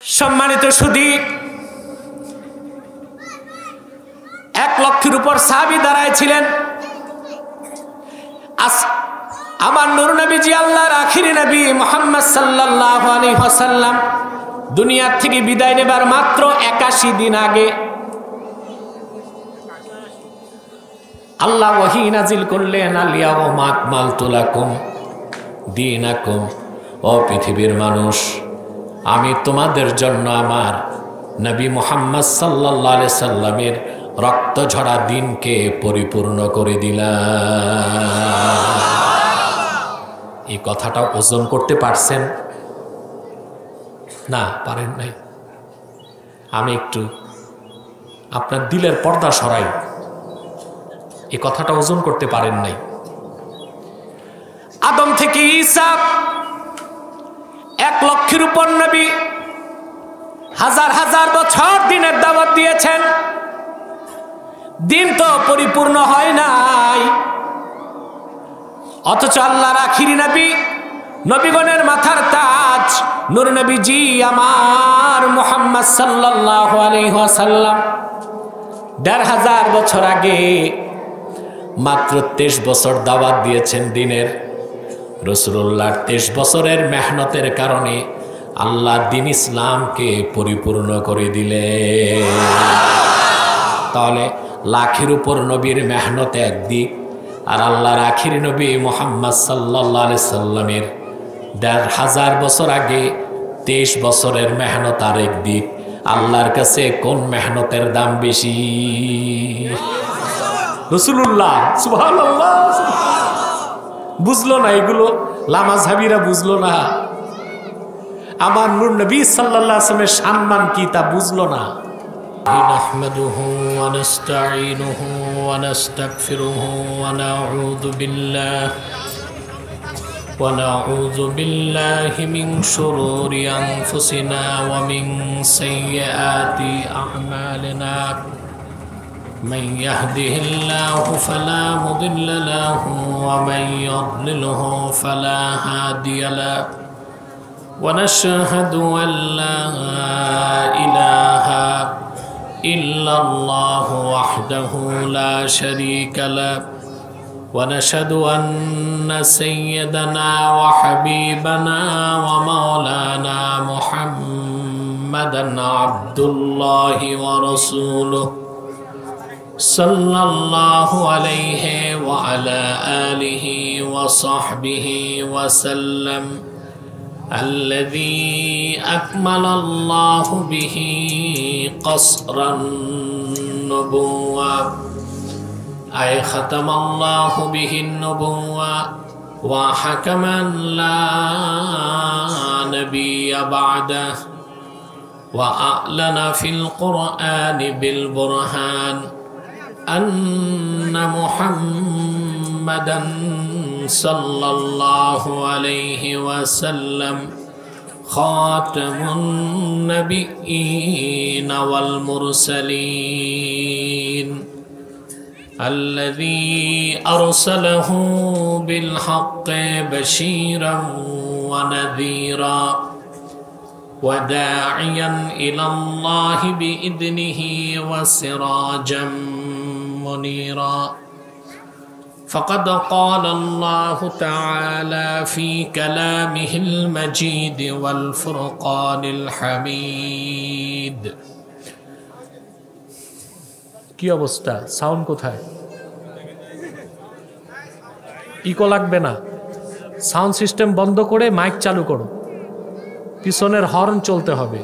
সম্মানিত সুধী, 1 লক্ষের উপর সাহাবী দাঁড়ায় ছিলেন। আমার নূর নবীজি, আল্লাহর আখিরি নবী মুহাম্মদ সাল্লাল্লাহু আলাইহি ওয়াসাল্লাম দুনিয়া থেকে বিদায় নেবার মাত্র 81 দিন আগে আল্লাহ ওহী নাজিল করলেন, আল-ইয়াওমা আকমালতু লাকুম দীনাকুম। ও পৃথিবীর মানুষ, আমি তোমাদের জন্য আমার নবী মুহাম্মদ সাল্লাল্লাহু আলাইহি সাল্লামের রক্ত ঝরা দিনকে পরিপূর্ণ করে দিলাম। এই কথাটা ওজন করতে পারছেন না? পারেন নাই? আমি একটু আপনার দিলের পর্দা সরাই। এই কথাটা ওজন করতে পারেন নাই। আদম থেকে ঈসা 1 লক্ষের উপর নবী, হাজার হাজার বছর দিনের দাওয়াত দিয়েছেন, দিন তো পরিপূর্ণ হয় নাই। অথচ আল্লাহর আখিরি নবী, নবীগণের মাথার তাজ নূর নবীজি আমার মুহাম্মদ সাল্লাল্লাহু আলাইহি ওয়াসাল্লাম 1500 বছর আগে মাত্র 23 বছর দাওয়াত দিয়েছেন দিনের। রাসূলুল্লাহর 23 বছরের মেহনতের কারণে আল্লাহ দ্বীন ইসলামকে পরিপূর্ণ করে দিলেন। তাহলে লাখের উপর নবীর মেহনত একদিক, আর আল্লাহর আখিরি নবী মুহাম্মদ সাল্লাল্লাহু আলাইহি সাল্লামের 1500 বছর আগে 23 বছরের মেহনত আরেক দিক। আল্লাহর কাছে কোন মেহনতের দাম বেশি? রাসূলুল্লাহ। সুবহানাল্লাহ। বুঝলো না এগুলো? লামাযহাবীরা বুঝলো না। আমার নূর নবী সাল্লাল্লাহু আলাইহি ওয়াসাল্লামের সম্মান কি তা বুঝলো না। نحمده ونستعينه ونستغفره ونعوذ بالله من شرور أنفسنا ومن سيئات أعمالنا. من يهده الله فلا مضل له ومن يضلله فلا هادي له. ونشهد أن لا إله إلا الله وحده لا شريك له. ونشهد أن سيدنا وحبيبنا ومولانا محمدا عبد الله ورسوله صلى الله عليه وعلى آله وصحبه وسلم، الذي أكمل الله به قصر النبوة، أي ختم الله به النبوة وحكم لا نبي بعده، وأعلن في القرآن بالبرهان أن محمدا صلى الله عليه وسلم خاتم النبيين والمرسلين، الذي أرسله بالحق بشيرا ونذيرا وداعيا إلى الله بإذنه وسراجا منيرا. فقد قال الله تعالى في كلامه المجيد والفرقان الحميد. কি অবস্থা? সাউন্ড কোথায়? ইকো লাগবে না। সাউন্ড সিস্টেম বন্ধ করে মাইক চালু করো। পিছনের হর্ন চলতে হবে,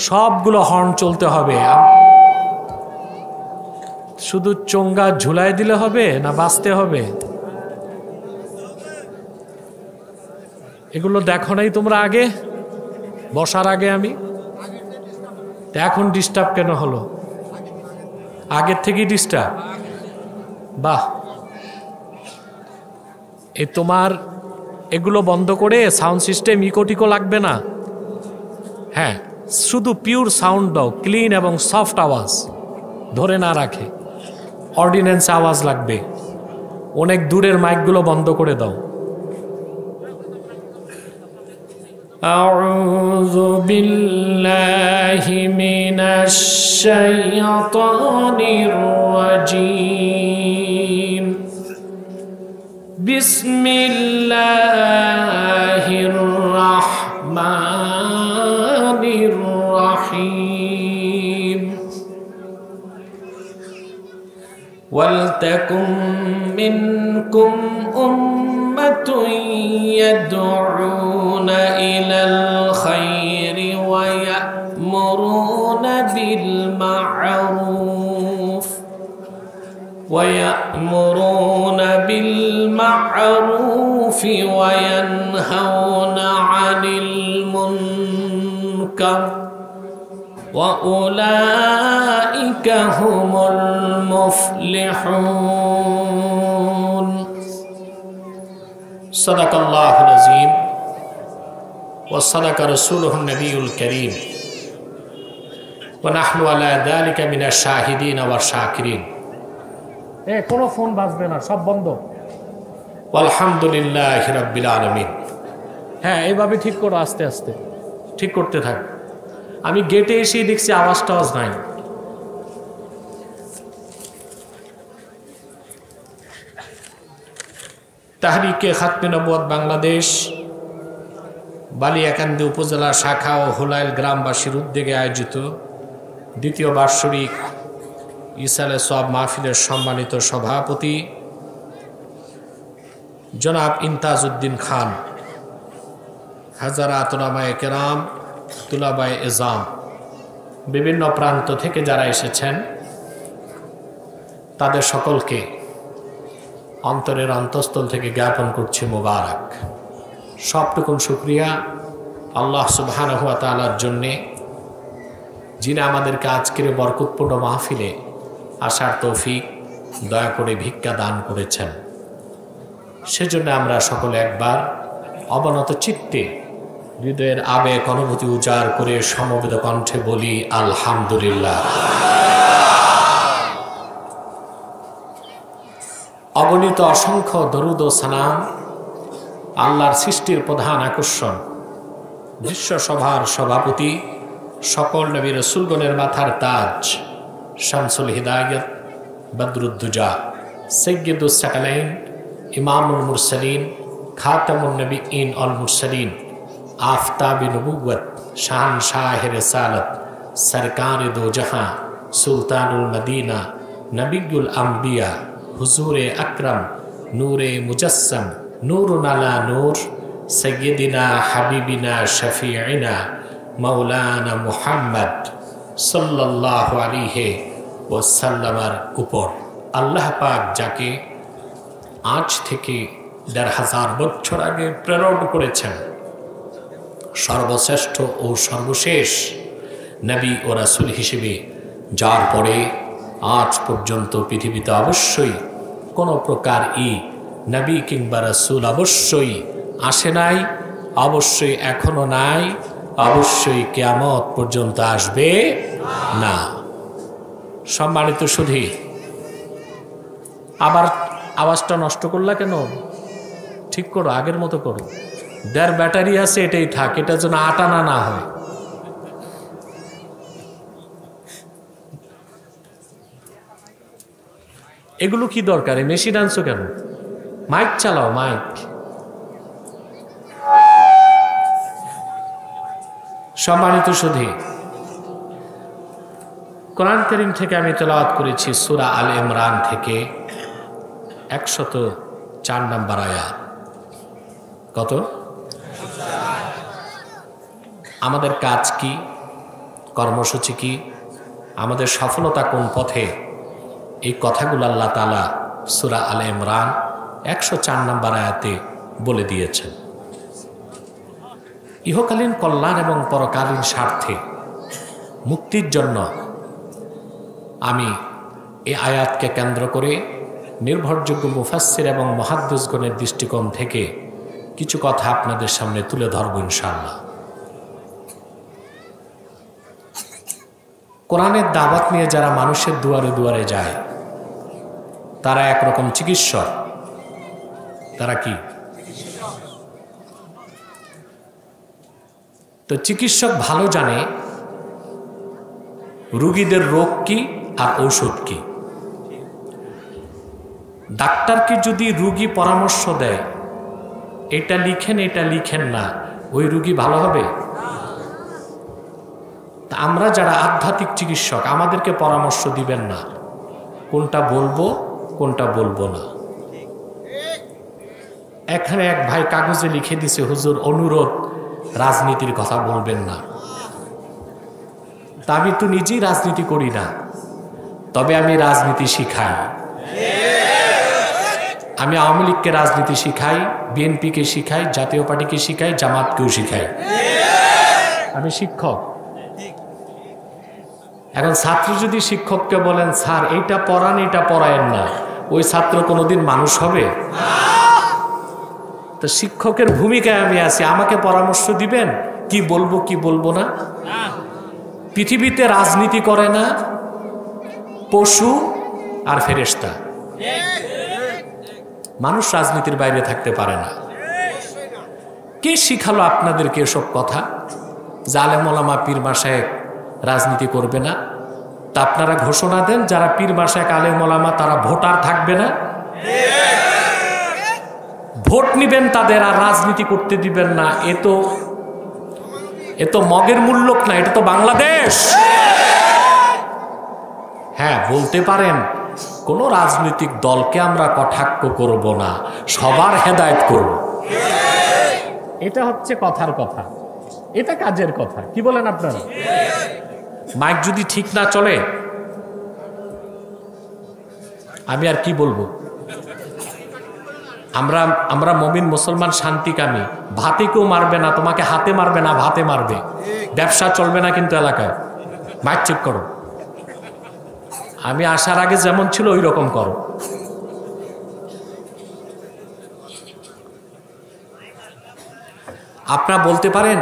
সবগুলো হর্ন চলতে হবে। শুধু চোঙ্গা ঝুলাই দিলে হবে না বাজতে হবে? এগুলো দেখো নাই তোমরা আগে? বসার আগে আমি এখন ডিস্টার্ব কেন হলো? আগের থেকেই ডিস্টার্ব? বাহ, এই তোমার এগুলো বন্ধ করে সাউন্ড সিস্টেম ইকোটিকো লাগবে না। হ্যাঁ, শুধু পিওর সাউন্ড দাও, ক্লিন এবং সফট আওয়াজ ধরে না রাখে। অর্ডিন্যান্স আওয়াজ লাগবে। অনেক দূরের মাইকগুলো বন্ধ করে দাও। أعوذ بالله من الشيطان الرجيم بسم الله الرحمن الرحيم ولتكن منكم أمة يدعون إلى الخير ويأمرون بالمعروف وينهون عن المنكر وأولئك هم المفلحون صدق الله العظيم وصدق رسوله النبي الكريم ونحن على ذلك من الشاهدين والشاكرين কোনো ফোন বাজবে না, সব বন্ধ। আলহামদুলিল্লাহ রাব্বিল আলামিন। হ্যাঁ, এইভাবে ঠিক করো, আস্তে আস্তে ঠিক করতে থাক। আমি গেটে এসে দেখছি আওয়াজ টাওয়াজ নাই। তাহরিকে খাতমে নবুয়ত বাংলাদেশ বালিয়াকান্দি উপজেলা শাখা ও হোলাইল গ্রামবাসীর উদ্যোগে আয়োজিত দ্বিতীয় বার্ষিক ইসালে সওয়াব মাহফিলের সম্মানিত সভাপতি জনাব ইমতাজ উদ্দিন খান, হাজারাত উলামায়ে কেরাম, তুলাবায়ে এজাম, বিভিন্ন প্রান্ত থেকে যারা এসেছেন তাদের সকলকে অন্তরের অন্তঃস্থল থেকে জ্ঞাপন করছি মোবারক। সবটুকুন শুকরিয়া আল্লাহ সুবহানাহু ওয়া তাআলার জন্যে, যিনি আমাদেরকে আজকের বরকতপূর্ণ মাহফিলে আসার তৌফিক দয়া করে ভিক্ষা দান করেছেন। সেজন্য আমরা সকলে একবার অবনত চিত্তে হৃদয়ের আবেগ অনুভূতি উজাড় করে সমবেত কণ্ঠে বলি আলহামদুলিল্লাহ। অগণিত অসংখ্য দরুদ ও সালাম আল্লাহর সৃষ্টির প্রধান আকর্ষণ, বিশ্বসভার সভাপতি, সকল নবী রাসূলগণের মাথার তাজ, শামসুল হিদায়াত, বদরুদ্দুজা, সাইয়্যিদুস সাকালাইন, ইমামুল মুরসালিন, খাতামুন নবিয়্যিন ওয়াল মুরসালিন, আফতাবে নবুওয়াত, শাহনশাহে রিসালাত, সরকারে দো জাহাঁ, সুলতানুল মদিনা, নবিয়ুল আম্বিয়া, হুজুরে আকরাম, নূরে মুজাসসাম, নূরুন আলা নূর, সাইয়্যিদিনা হাবিবিনা শফিঈনা মাওলানা মুহাম্মদ সাল্লাল্লাহু আলাইহি ওয়াসাল্লামের উপর আল্লাহ পাক যাকে আজ থেকে ১৫০০ বছর আগে প্রেরণ করেছেন, সর্বশ্রেষ্ঠ ও সর্বশেষ নবী ও রাসূল হিসেবে, যার পরে আজ পর্যন্ত পৃথিবীতে অবশ্যই কোনো প্রকার নবী কিংবা রাসূল অবশ্যই আসে নাই, অবশ্যই এখনো নাই, অবশ্যই কিয়ামত পর্যন্ত আসবে না। সম্মানিত সুধী, আবার আওয়াজটা নষ্ট করলা কেন? ঠিক করো, আগের মতো করো। ১.৫ ব্যাটারি আছে, এটাই থাক, এটা যেন আটানা না হয়। এগুলো কি দরকার? মেশিন আনছো কেন? মাইক চালাও, মাইক। সম্মানিত সুধী, কোরআন কারীম থেকে আমি তেলাওয়াত করেছি সূরা আল ইমরান থেকে ১০৪ নম্বর আয়াত। কত? আমাদের কাজ কি, কর্মসূচি কি, আমাদের সফলতা কোন পথে, এই কথাগুলো আল্লাহ তাআলা সূরা আল ইমরান ১০৪ নম্বর আয়াতে বলে দিয়েছেন। ইহকালীন কল্যাণ এবং পরকালীন স্বার্থে মুক্তির জন্য আমি এই আয়াতকে কেন্দ্র করে নির্ভরযোগ্য মুফাসসির এবং মুহাদ্দিসগণের দৃষ্টিকোণ থেকে কিছু কথা আপনাদের সামনে তুলে ধরব ইনশাআল্লাহ। কোরআনের দাওয়াত নিয়ে যারা মানুষের দুয়ারে দুয়ারে যায়, তারা একরকম চিকিৎসক। তারা কি? তো চিকিৎসক ভালো জানে রোগীদের রোগ কি আর ঔষধ কি। ডাক্তারকে যদি রোগী পরামর্শ দেয় এটা লিখেন না, ওই রোগী ভালো হবে? তা আমরা যারা আধ্যাত্মিক চিকিৎসক আমাদেরকে পরামর্শ দিবেন না কোনটা বলবো কোনটা বলবো না। এখানে এক ভাই কাগজে লিখে দিছে, হুজুর অনুরোধ রাজনীতির কথা বলবেন না। তা আমি তো নিজেই রাজনীতি করি না, তবে আমি রাজনীতি শিখাই। আমি আওয়ামী লীগকে রাজনীতি শিখাই, বিএনপিকে শিখাই, জাতীয় পার্টিকে শিখাই, জামাতকেও শিখাই। আমি শিক্ষক। এখন ছাত্র যদি শিক্ষককে বলেন স্যার এইটা পড়ান এটা পড়ায়েন না, ওই ছাত্র কোনোদিন মানুষ হবে? তো শিক্ষকের ভূমিকায় আমি আছি, আমাকে পরামর্শ দিবেন কি বলবো কি বলবো না। পৃথিবীতে রাজনীতি করে না পশু আর ফেরেশতা, মানুষ রাজনীতির বাইরে থাকতে পারে না। কে শিখালো আপনাদেরকে এসব কথা? আলেম ওলামা পীর মাশায়েখ রাজনীতি করবে না? তা আপনারা ঘোষণা দেন যারা পীর মাশায়েখ আলেম ওলামা তারা ভোটার থাকবে না, ভোট নিবেন তাদের, আর রাজনীতি করতে দিবেন না। এ তো মগের মূল্যক না, এটা তো বাংলাদেশ। হ্যাঁ বলতে পারেন কোন রাজনৈতিক দলকে আমরা কটাক্ষ করব না, সবার হেদায়েত করব। এটা হচ্ছে কথার কথা, এটা কাজের কথা। কি বলেন আপনারা? মাইক যদি ঠিক না চলে আমি আর কি বলবো? আমরা মুমিন মুসলমান শান্তিকামী। ভাতে কেউ মারবে না, তোমাকে হাতে মারবে না, ভাতে মারবে। ব্যবসা চলবে না কিন্তু এলাকায়। মাইক চেক করো, আমি আসার আগে যেমন ছিল ওই রকম করো। আপনারা বলতে পারেন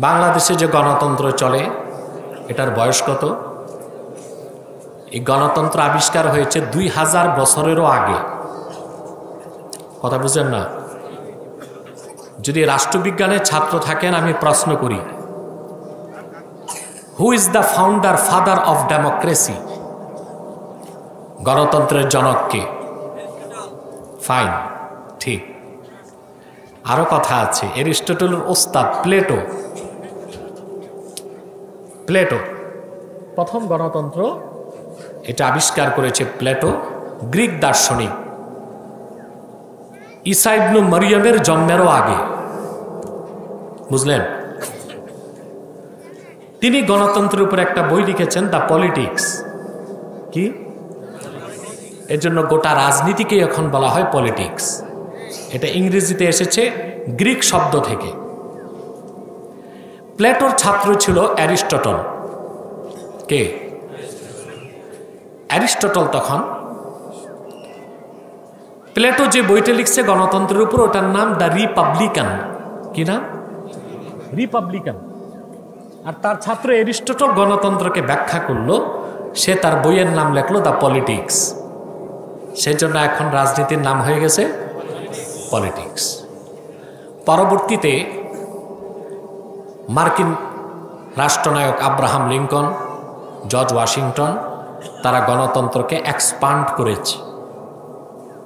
বাংলাদেশে যে গণতন্ত্র চলে এটার বয়স কত? এই গণতন্ত্র আবিষ্কার হয়েছে 2000 বছরেরও আগে। কথা বুঝেন না? যদি রাষ্ট্রবিজ্ঞানের ছাত্র থাকেন আমি প্রশ্ন করি, who is the founder father of democracy? গণতন্ত্রের জনক কে? ফাইন, ঠিক। আরো কথা আছে, এরিস্টটলের ওস্তাদ প্লেটো। প্রথম গণতন্ত্র এটা আবিষ্কার করেছে প্লেটো, গ্রিক দার্শনিক। ঈসা ইবনে মরিয়মের জন্মেরও আগে, বুঝলেন? তিনি গণতন্ত্রের উপর একটা বই লিখেছেন, দ্য পলিটিক্স। কি? এর জন্য গোটা রাজনীতিকে এখন বলা হয় পলিটিক্স। এটা ইংরেজিতে এসেছে গ্রিক শব্দ থেকে। প্লেটোর ছাত্র ছিল অ্যারিস্টটল। কে? অ্যারিস্টটল। তখন প্লেটো যে বইটা লিখছে গণতন্ত্রের উপর, ওটার নাম দ্য রিপাবলিকান। কি নাম? রিপাবলিকান। আর তার ছাত্র অ্যারিস্টটল গণতন্ত্রকে ব্যাখ্যা করলো, সে তার বইয়ের নাম লেখলো দ্য পলিটিক্স। সেই জন্য এখন রাজনীতির নাম হয়ে গেছে পলিটিক্স। পরবর্তীতে মার্কিন রাষ্ট্রনায়ক আব্রাহাম লিঙ্কন, জর্জ ওয়াশিংটন তারা গণতন্ত্রকে এক্সপান্ড করেছে,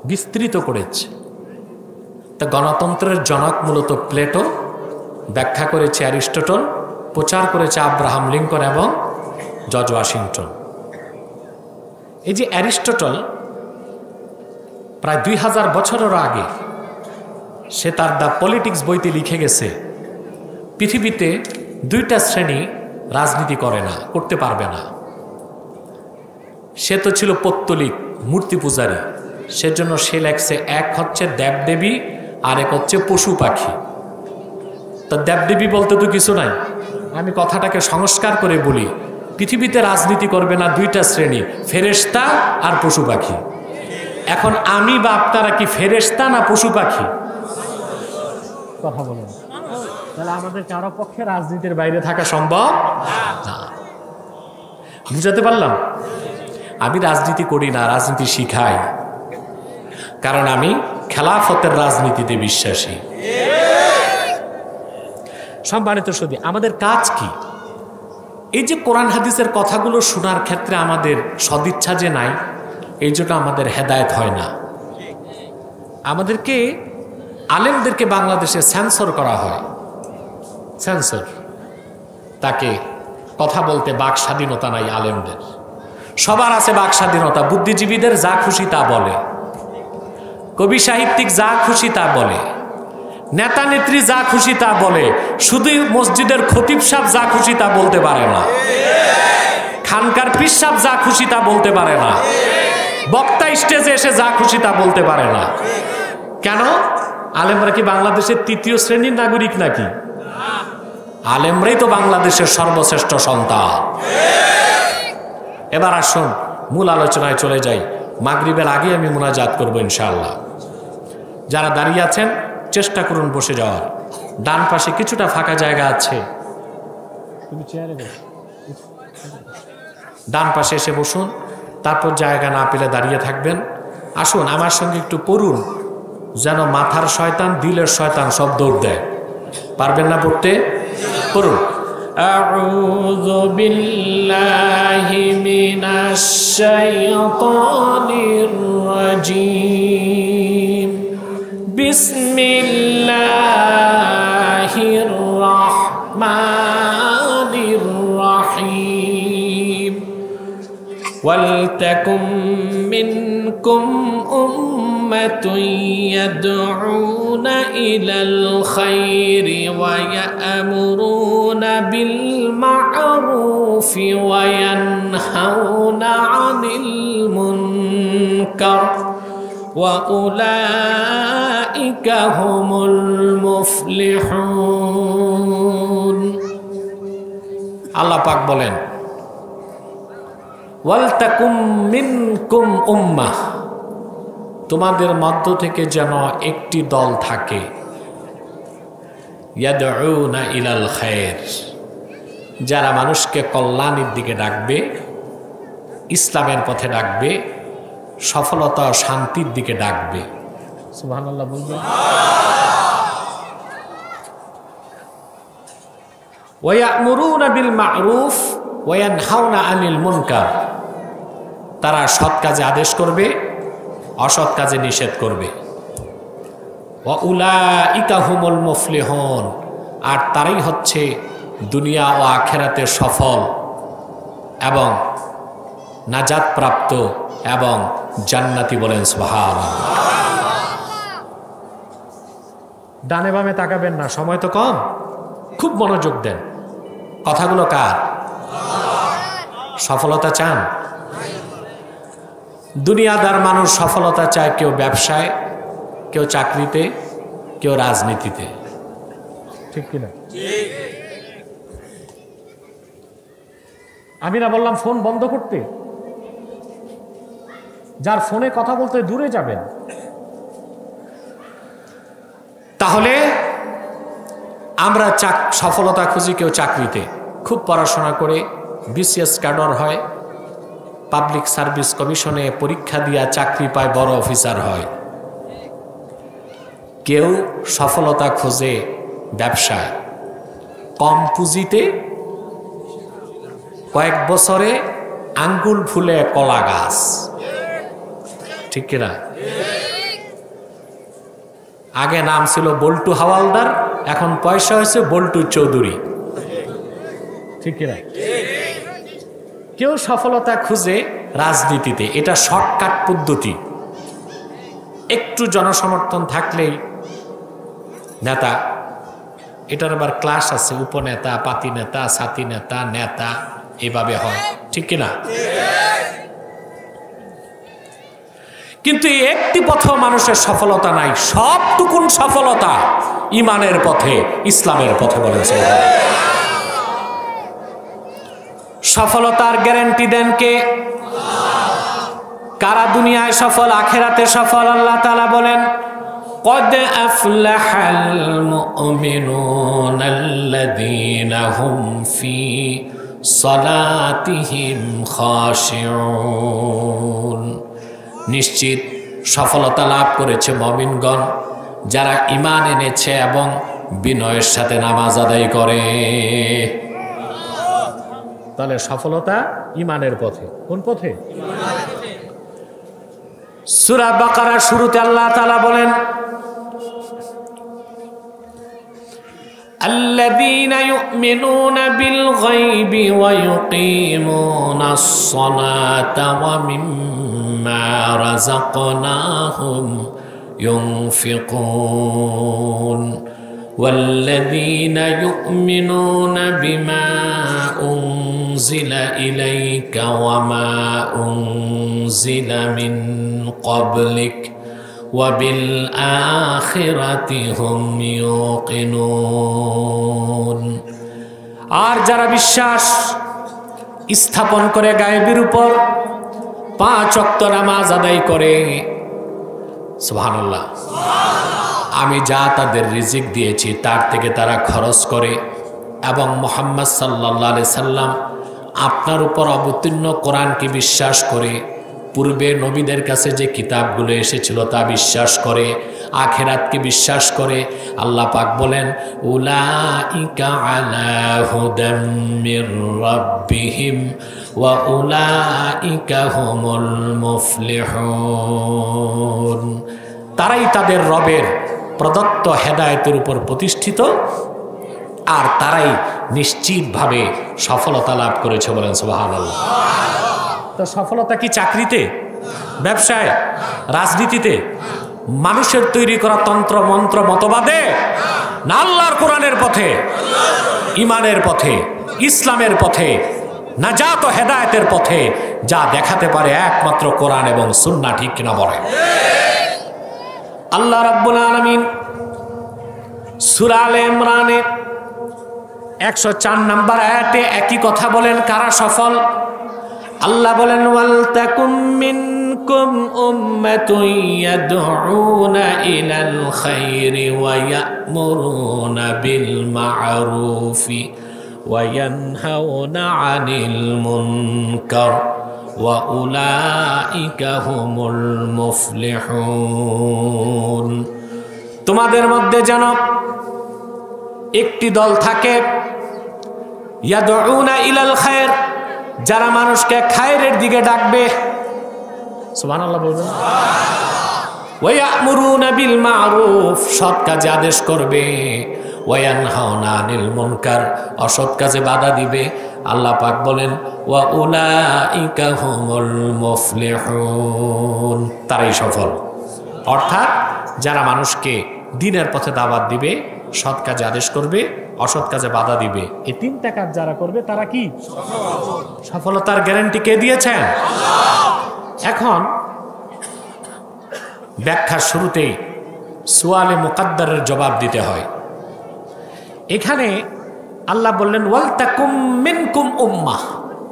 বিস্তৃত করেছে। তা গণতন্ত্রের জনক মূলত প্লেটো, ব্যাখ্যা করেছে অ্যারিস্টটল, প্রচার করেছে আব্রাহাম লিঙ্কন এবং জর্জ ওয়াশিংটন। এই যে অ্যারিস্টটল প্রায় 2000 বছরেরও আগে সে তার দ্য পলিটিক্স বইতে লিখে গেছে পৃথিবীতে দুইটা শ্রেণী রাজনীতি করে না, করতে পারবে না। সে তো ছিল পৌত্তলিক, মূর্তি পূজারী। সেজন্য সে লেখছে, এক হচ্ছে দেবদেবী আর এক হচ্ছে পশু পাখি। তো দেবদেবী বলতে তো কিছু নাই, আমি কথাটাকে সংস্কার করে বলি, পৃথিবীতে রাজনীতি করবে না দুইটা শ্রেণী, ফেরেশতা আর পশু পাখি। এখন আমি বা আপনারা কি ফেরেশতা না পশু পাখি? কথা বলেন। তাহলে আমাদের কারো পক্ষে রাজনীতির বাইরে থাকা থাকা সম্ভব না। বুঝাতে পারলাম? আমি রাজনীতি করি না, রাজনীতি শিখাই। কারণ আমি খেলাফতের রাজনীতিতে বিশ্বাসী। সম্মানিত সুধী, আমাদের কাজ কি? এই যে কোরআন হাদিসের কথাগুলো শোনার ক্ষেত্রে আমাদের সদিচ্ছা যে নাই, এই জন্য আমাদের হেদায়েত হয় না। আমাদেরকে, আলেমদেরকে বাংলাদেশে সেন্সর করা হয়, সেন্সর। তাকে কথা বলতে বাক স্বাধীনতা নাই আলেমদের। সবার আছে বাক স্বাধীনতা, বুদ্ধিজীবীদের যা খুশি তা বলে, কবি সাহিত্যিক যা খুশি তা বলে, নেতা নেত্রী যা খুশি তা বলে, শুধু মসজিদের খতিব সাহেব যা খুশি তা বলতে পারে না, খানকার পীর সাহেব যা খুশি তা বলতে পারে না, বক্তা স্টেজে এসে যা খুশি তা বলতে পারে না। কেন? আলেমরা কি বাংলাদেশের তৃতীয় শ্রেণীর নাগরিক নাকি? আলেমরাই তো বাংলাদেশের সর্বশ্রেষ্ঠ সন্তান। এবার আসুন মূল আলোচনায় চলে যাই। মাগরিবের আগে আমি মুনাজাত করবো ইনশাআল্লাহ। যারা দাঁড়িয়ে আছেন চেষ্টা করুন বসে যাওয়ার। ডান পাশে কিছুটা ফাঁকা জায়গা আছে, ডান পাশে এসে বসুন, তারপর জায়গা না পেলে দাঁড়িয়ে থাকবেন। আসুন আমার সঙ্গে একটু পড়ুন, যেন মাথার শয়তান দিলের শয়তান সব দৌড় দেয়। পারবেন না পড়তে? পড়ুন। আউযু বিল্লাহি মিনাশ শাইতানির রাজীম। বিসমিল্লাহির রাহমানির রাহিম। ওয়ালতাকুম মিনকুম উম্মাতুন ইয়াদউনা ইলাল খায়রি ওয়া ইয়া'মুরুনা বিল মা'রুফি ওয়া ইয়ানহাউনা আনিল মুনকার ওয়া উলাইকা হুমুল মুফলিহুন। আল্লাহ পাক বলেন, ওয়ালতাকুম মিনকুম উম্মাহ, তোমাদের মধ্য থেকে যেন একটি দল থাকে, ইয়াদউনা ইলাল খায়র, যারা মানুষকে কল্যাণের দিকে ডাকবে, ইসলামের পথে ডাকবে, সফলতা ও শান্তির দিকে ডাকবে। সুবহানাল্লাহ বলবেন। ওয়া ইয়া'মুরুনা বিল মা'রুফ ওয়া ইয়ানহাউনা আনিল মুনকার, তারা সৎ কাজে আদেশ করবে, অসৎ কাজে নিষেধ করবে। ওয়া উলাইকা হুমুল মুফলিহুন, আর তারাই হচ্ছে দুনিয়া ও আখিরাতে সফল এবং নাজাত প্রাপ্ত এবং জান্নাতি। বলেন সুবহানাল্লাহ। ডানে বামে তাকাবেন না, সময় তো কম, খুব মনোযোগ দেন। কথাগুলো কার? সফলতা চান? দুনিয়াদার মানুষ সফলতা চায়, কেউ ব্যবসায়, কেউ চাকরিতে, কেউ রাজনীতিতে। ঠিক কিনা? আমি না বললাম ফোন বন্ধ করতে? যার ফোনে কথা বলতে দূরে যাবেন। তাহলে আমরা সফলতা খুঁজি, কেউ চাকরিতে, খুব পড়াশোনা করে বিসিএস ক্যাডার হয়, পাবলিক সার্ভিস কমিশনে পরীক্ষা দিয়া চাকরি পায়, বড় অফিসার হয়। কেউ সফলতা খোঁজে ব্যবসায়, কম পুঁজিতে কয়েক বছরে আঙ্গুল ফুলে কলা গাছ। ঠিক কিনা? আগে নাম ছিল বল্টু হাওয়ালদার, এখন পয়সা হয়েছে বল্টু চৌধুরী। ঠিক কিনা? কেউ সফলতা খুঁজে রাজনীতিতে, এটা শর্টকাট পদ্ধতি। একটু জনসমর্থন থাকলেই নেতা। এটার আবার ক্লাস আছে, উপনেতা, পাতি নেতা, সাথী নেতা, নেতা, এভাবে হয়। ঠিক কিনা? কিন্তু একটি পথেও মানুষের সফলতা নাই, সবটুকুন সফলতা ইমানের পথে, ইসলামের পথে। বলেছে সফলতার গ্যারান্টি দেন কে? কারা দুনিয়ায় সফল, আখেরাতে সফল? আল্লাহ তাআলা বলেন, قد أفلح المؤمنون الذين هم في صلاتهم خاشعون। নিশ্চিত সফলতা লাভ করেছে মুমিনগণ, যারা ঈমান এনেছে এবং বিনয়ের সাথে নামাজ আদায় করে। তাহলে সফলতা ইমানের পথে। কোন পথে? সূরা বাকারার শুরুতে আল্লাহ তাআলা বলেন, الذين يؤمنون بالغيب ويقيمون الصلاة ومما رزقناهم ينفقون والذين يؤمنون بما أنزل إليك وما أنزل من قبلك وبالآخرة هم يوقنون। আর যারা বিশ্বাস স্থাপন করে গায়েবের উপর, 5 ওয়াক্ত নামাজ আদায় করে, সুবহানাল্লাহ, আমি যা তাদের রিজিক দিয়েছি তার থেকে তারা খরচ করে, এবং মুহাম্মদ সাল্লাল্লাহু আলাইহি সাল্লাম আপনার উপর অবতীর্ণ কোরআনকে বিশ্বাস করে, পূর্বে নবীদের কাছে যে কিতাবগুলো এসেছিল তা বিশ্বাস করে, আখিরাতকে বিশ্বাস করে। আল্লাহ পাক বলেন, উলাইকা আলা হুদাম মির রাব্বিহিম ওয়া উলাইকা হুমুল মুফলিহুন। তারাই তাদের রবের প্রদত্ত হেদায়েতের উপর প্রতিষ্ঠিত, আর তারাই নিশ্চিতভাবে সফলতা লাভ করেছে। বলেন সুবহানাল্লাহ। তো সফলতা কি চাকরিতে, ব্যবসায়, রাজনীতিতে, মানুষের তৈরি করা তন্ত্র মন্ত্র মতবাদে, না আল্লাহর কোরআনের পথে, ইমানের পথে, ইসলামের পথে, নাজাত ও হেদায়েতের পথে, যা দেখাতে পারে একমাত্র কোরআন এবং সুন্নাহ। ঠিক কিনা বলেন? আল্লাহ রাব্বুল আলামিন সূরা আলে ইমরানে 104 নম্বর আয়াতে একই কথা বলেন। কারা সফল? আল্লাহ বলেন, ওয়াল তাকুম মিনকুম উম্মাতুন ইয়াদউনা ইলাল খায়রি ওয়া ইয়া'মুরুনা বিল মা'রুফি ওয়া ইয়ানহাউনা আনিল মুনকার ওয়া উলাইকা হুমুল মুফলিহুন। তোমাদের মধ্যে যেন একটি দল থাকে, ইয়াদউনা ইলাল খায়র, যারা মানুষকে খায়রের দিকে ডাকবে। সুবহানাল্লাহ বলবেন। ওয়া ইয়া'মুরুনা বিল মা'রুফ, সৎ কাজে আদেশ করবে। ওয়া ইয়ানহাউনা আনিল মুনকার, অসৎ কাজে বাধা দিবে। আল্লাহ পাক বলেন, ওয়া উলাইকা হুমুল মুফলিহুন, তারাই সফল। অর্থাৎ যারা মানুষকে দ্বীনের পথে দাওয়াত দিবে, সৎ কাজে আদেশ করবে, অসৎ কাজে বাধা দিবে, এই 3টা কাজ যারা করবে তারা কি সফলতার গ্যারান্টি কে দিয়েছেন? এখন ব্যাখ্যার শুরুতেই সুয়ালে মুকাদ্দারের জবাব দিতে হয়। এখানে আল্লাহ বললেন, ওয়াল তাকুম মিনকুম উম্মাহ,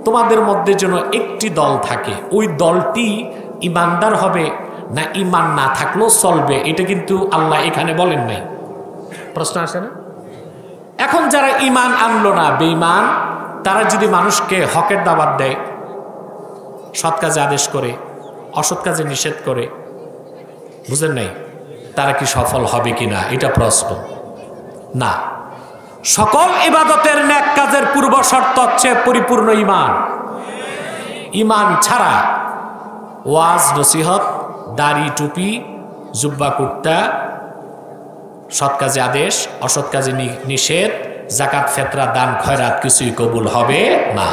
তোমাদের মধ্যে যেন একটি দল থাকে। ওই দলটি ইমানদার হবে না ইমান না থাকলেও চলবে, এটা কিন্তু আল্লাহ এখানে বলেন নাই। প্রশ্ন আসে না? এখন যারা ইমান আনলো না, বেঈমান, তারা যদি মানুষকে হকের দাওয়াত দেয়, সৎ কাজে আদেশ করে, অসৎ কাজে নিষেধ করে, বুঝেন নাই, তারা কি সফল হবে কিনা এটা প্রশ্ন না। সকল ইবাদতের নেক কাজের পূর্ব শর্ত হচ্ছে পরিপূর্ণ ইমান। ইমান ছাড়া ওয়াজ নসিহত, দাড়ি টুপি, জুব্বা কুর্তা, সৎ কাজে আদেশ, অসৎ কাজে নিষেধ, যাকাত ফিতরা দান খয়রাত কিছুই কবুল হবে না।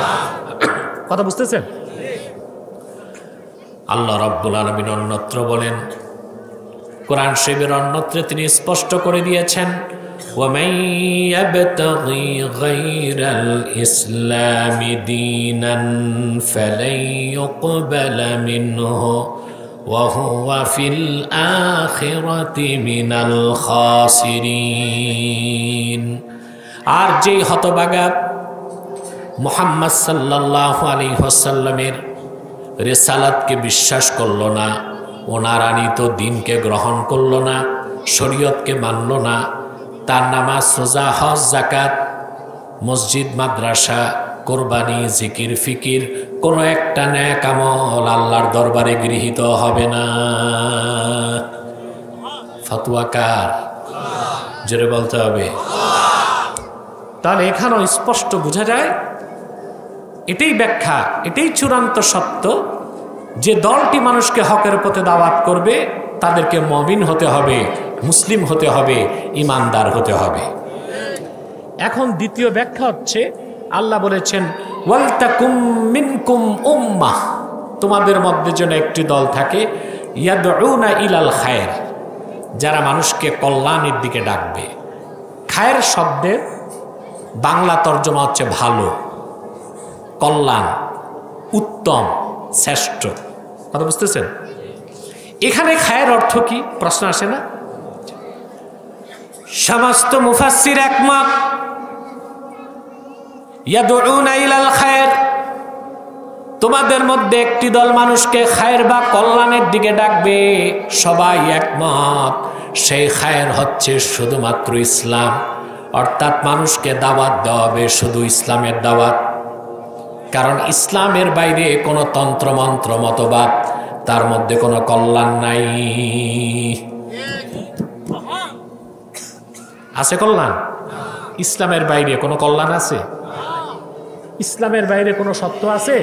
কথা বুঝতেছেন? আল্লাহ রাব্বুল আলামিন অন্যত্র বলেন, কোরআন শরীফের অন্যত্রে তিনি স্পষ্ট করে দিয়েছেন, ওয়ামান ইয়াবতাগি গায়রাল ইসলামি দীনান ফালান ইউকবালা মিনহু ওয়া হুয়া ফিল আখিরাতি মিনাল খাসিরিন। আর যে হতভাগা মুহাম্মদ সাল্লাল্লাহু আলাইহি ওয়াসাল্লামের রিসালাতকে বিশ্বাস করল না, ওনার আনিত দ্বীনকে গ্রহণ করল না, শরীয়তকে মানল না, তার নামাজ, রোজা, হজ, যাকাত, মসজিদ, মাদ্রাসা, কোরবানি, জিকির, ফিকির, কোন একটা নেক আমল আল্লাহর দরবারে গৃহীত হবে না। ফতোয়া কার? জোরে বলতে হবে। তাহলে এখানেও স্পষ্ট বোঝা যায়, এটাই ব্যাখ্যা, এটাই চূড়ান্ত সত্য যে দলটি মানুষকে হকের পথে দাওয়াত করবে তাদেরকে মুমিন হতে হবে, মুসলিম হতে হবে, ইমানদার হতে হবে। এখন দ্বিতীয় ব্যাখ্যা হচ্ছে, আল্লাহ বলেছেন ওয়ালতাকুম মিনকুম উম্মাহ, তোমাদের মধ্যে যেন একটি দল থাকে, ইয়াদউনা ইলাল খায়র, যারা মানুষকে কল্যাণের দিকে ডাকবে। খায়ের শব্দের বাংলা তর্জমা হচ্ছে ভালো, কল্যাণ, উত্তম, শ্রেষ্ঠ। কথা বুঝতেছেন? এখানে খায়ের অর্থ কি প্রশ্ন আসে না? সমস্ত মুফাসসির একমত, ইয়াদউনা ইলাল খায়র, তোমাদের মধ্যে একটি দল মানুষকে খায়ের বা কল্যাণের দিকে ডাকবে। সবাই একমত, সেই খায়ের হচ্ছে শুধুমাত্র ইসলাম, অর্থাৎ মানুষকে দাওয়াত দেওয়া হবে শুধু ইসলামের দাওয়াত। কারণ ইসলামের বাইরে কোনো তন্ত্রমন্ত্র মতবাদ, তার মধ্যে কোনো কল্যাণ নাই। আছে কল্যাণ? ইসলামের বাইরে কোনো কল্যাণ আছে? ইসলামের বাইরে কোনো সত্য আছে?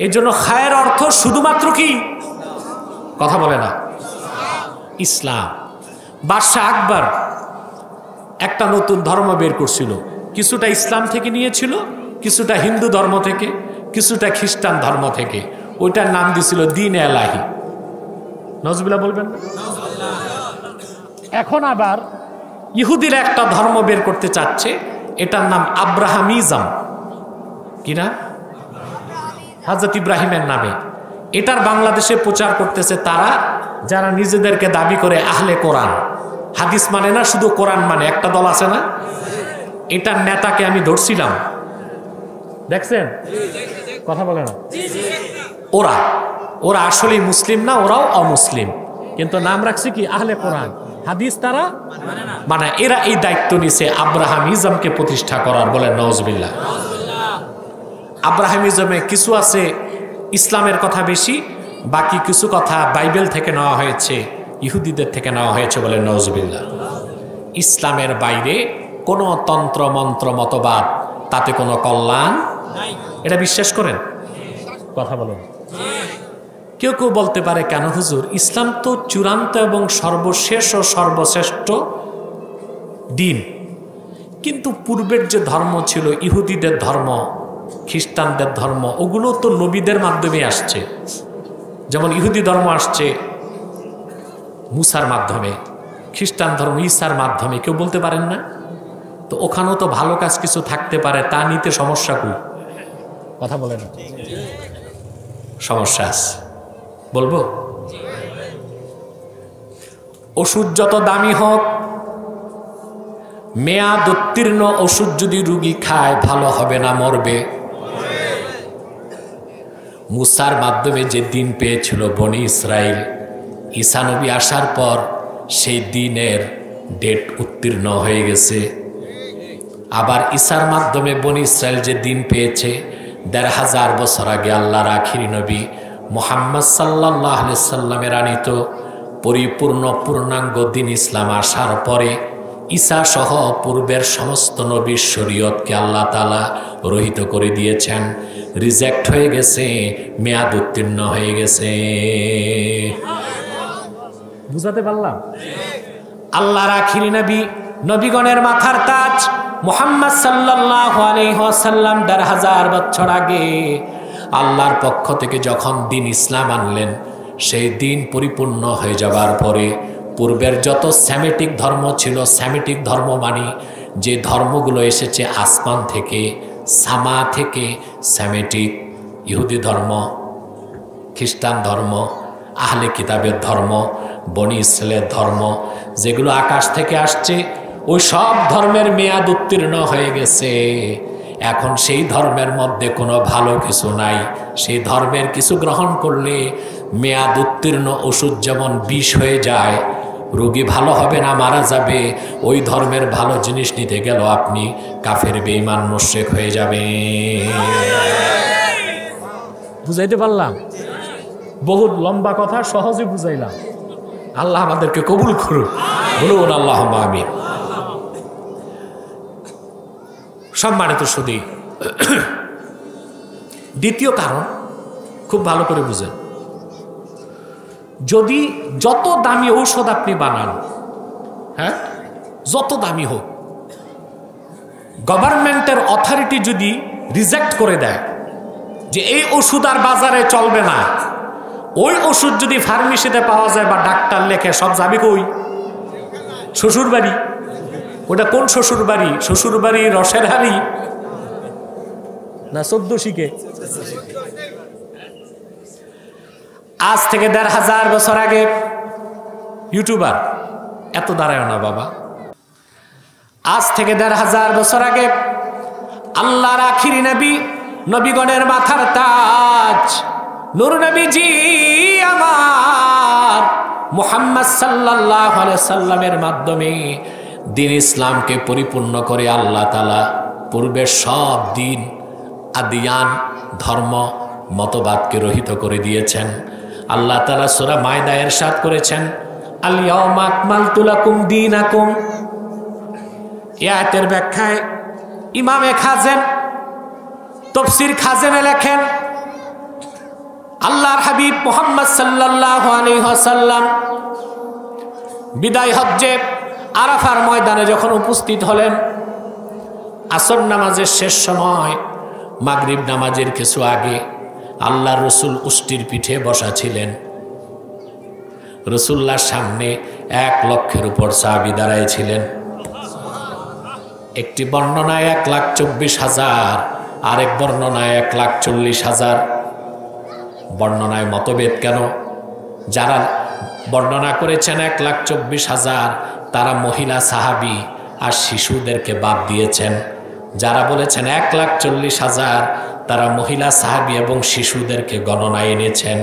এই জন্য খায়ের অর্থ শুধুমাত্র কি? কথা বলে না, ইসলাম। বাদশাহ আকবর একটা নতুন ধর্ম বের করছিল, কিছুটা ইসলাম থেকে নিয়েছিল, কিছুটা হিন্দু ধর্ম থেকে, কিছুটা খ্রিস্টান ধর্ম থেকে। ওইটার নাম দিছিল দ্বীন এলাহি। নজবিল্লাহ বলবেন না? এখন আবার ইহুদিরা একটা ধর্ম বের করতে চাচ্ছে, এটার নাম আব্রাহামিজম। কিনা? হযরত ইব্রাহিমের নামে। এটার বাংলাদেশে প্রচার করতেছে তারা যারা নিজেদেরকে দাবি করে আহলে কোরআন, হাদিস মানে না, শুধু কোরআন মানে। একটা দল আছে না, এটার নেতাকে আমি ধরছিলাম, দেখছেন? কথা বলে না। ওরা আসলে মুসলিম না, ওরাও অমুসলিম, কিন্তু নাম রাখছে কি আহলে কোরআন, হাদিস তারা মানে। এরা এই দায়িত্ব নিছে আব্রাহামিজমকে প্রতিষ্ঠা করার। বলেন নাউজুবিল্লাহ। আব্রাহামিজমে কিছু আছে ইসলামের কথা বেশি, বাকি কিছু কথা বাইবেল থেকে নেওয়া হয়েছে, ইহুদিদের থেকে নেওয়া হয়েছে। বলেন নাউজুবিল্লাহ। ইসলামের বাইরে কোনো তন্ত্র মন্ত্র মতবাদ, তাতে কোনো কল্যাণ নাই, এটা বিশ্বাস করেন? কথা বলুন। কেউ কেউ বলতে পারে, কেন হুজুর, ইসলাম তো চূড়ান্ত এবং সর্বশেষ ও সর্বশ্রেষ্ঠ দিন, কিন্তু পূর্বের যে ধর্ম ছিল, ইহুদিদের ধর্ম, খ্রিস্টানদের ধর্ম, ওগুলো তো নবীদের মাধ্যমে আসছে। যেমন ইহুদি ধর্ম আসছে মুসার মাধ্যমে, খ্রিস্টান ধর্ম ঈসার মাধ্যমে। কেউ বলতে পারেন না? তো ওখানেও তো ভালো কাজ কিছু থাকতে পারে, তা নিতে সমস্যা কই? কথা বলে না, সমস্যা আছে। বলবো, ওষুধ যত দামি হোক, মেয়াদ উত্তীর্ণ ওষুধ যদি রুগী খায় ভালো হবে না, মরবে। মুসার মাধ্যমে যে দিন পেয়েছিল বনি ইসরাইল, ঈসা নবী আসার পর সেই দিনের ডেট উত্তীর্ণ হয়ে গেছে। আবার ঈসার মাধ্যমে বনি ইসরাইল যে দিন পেয়েছে, ১৫০০ বছর আগে আল্লাহর আখিরি নবী মুহাম্মদ সাল্লাল্লাহু আলাইহি সাল্লামের আনিত পরিপূর্ণ পূর্ণাঙ্গ দিন ইসলাম আসার পরে ঈসা সহ পূর্বের সমস্ত নবীর শরীয়তকে আল্লাহ তাআলা রহিত করে দিয়েছেন, রিজেক্ট হয়ে গেছে, মেয়াদ উত্তীর্ণ হয়ে গেছে। বুঝাতে পারলাম? আল্লাহর আখিরি নবী, নবীগণের মাথার তাজ মুহাম্মদ সাল্লাল্লাহু আলাইহি ওয়াসাল্লাম ১৫০০ বছর আগে আল্লাহর পক্ষ থেকে যখন দিন ইসলাম আনলেন, সেই দিন পরিপূর্ণ হয়ে যাবার পরে পূর্বের যত স্যামেটিক ধর্ম ছিল, স্যামেটিক ধর্ম মানে যে ধর্মগুলো এসেছে আসমান থেকে, সামা থেকে, স্যামেটিক, ইহুদি ধর্ম, খ্রিস্টান ধর্ম, আহলে কিতাবের ধর্ম, বনি ইসরাইলের ধর্ম, যেগুলো আকাশ থেকে আসছে, ওই সব ধর্মের মেয়াদ উত্তীর্ণ হয়ে গেছে। এখন সেই ধর্মের মধ্যে কোনো ভালো কিছু নাই। সেই ধর্মের কিছু গ্রহণ করলে মেয়াদ উত্তীর্ণ ওষুধ যেমন বিষ হয়ে যায়, রোগী ভালো হবে না, মারা যাবে, ওই ধর্মের ভালো জিনিস নিতে গেল আপনি কাফের, বেঈমান, মুশরিক হয়ে যাবে। বুঝাইতে পারলাম? বহুত লম্বা কথা, সহজে বুঝাইলাম। আল্লাহ আমাদেরকে কবুল করুন, বলুন আল্লাহুম্মা আমিন। সম্মানিত সুধী, দ্বিতীয় কারণ খুব ভালো করে বুঝেন। যদি যত দামি ঔষধ আপনি বানান, হ্যাঁ, যত দামি হোক, গভর্নমেন্টের অথরিটি যদি রিজেক্ট করে দেয় যে এই ওষুধ আর বাজারে চলবে না, ওই ওষুধ যদি ফার্মেসিতে পাওয়া যায় বা ডাক্তার লেখে, সব যাবে কই? শ্বশুর বাড়ি। ওটা কোন শ্বশুর বাড়ি? শ্বশুর বাড়ি রসের হাড়ি না 14 শিখে? আজ থেকে 1500 বছর আগে, ইউটিউবার এত দাঁড়ায় না বাবা, আজ থেকে 1500 বছর আগে আল্লাহর আখিরি নবী, নবীগণের মাথার তাজ, নূর নবীজি আমার মুহাম্মদ সাল্লাল্লাহু আলাইহি সাল্লামের মাধ্যমে দ্বীন ইসলামকে পরিপূর্ণ করে আল্লাহ তাআলা পূর্বের সব দিন, আদিয়ান, ধর্ম, মতবাদকে রহিত করে দিয়েছেন। আল্লাহ তাআলা সূরা মায়দায় ইরশাদ করেছেন, আল ইয়াউমা আকমালতু লাকুম দীনাকুম। এই আয়াতের ব্যাখ্যায় ইমামে খাজেন, তাফসীর খাজেনে লেখেন, আল্লাহর হাবিব মুহাম্মদ সাল্লাল্লাহু আলাইহি ওয়াসাল্লাম বিদায় হজ্জে আরাফার ময়দানে যখন উপস্থিত হলেন, আসর নামাজের শেষ সময়, মাগরিব নামাজের কিছু আগে, আল্লাহর রসুল উষ্টির পিঠে বসা ছিলেন। রসুল্লাহর সামনে 1 লক্ষের উপর সাহাবী দাঁড়ায় ছিলেন। একটি বর্ণনায় 1,24,000, আরেক বর্ণনায় 1,40,000। বর্ণনায় মতভেদ কেন? যারা বর্ণনা করেছেন 1,24,000 তারা মহিলা সাহাবী আর শিশুদেরকে বাদ দিয়েছেন। যারা বলেছেন 1,40,000 তারা মহিলা সাহাবী এবং শিশুদেরকে গণনায় এনেছেন।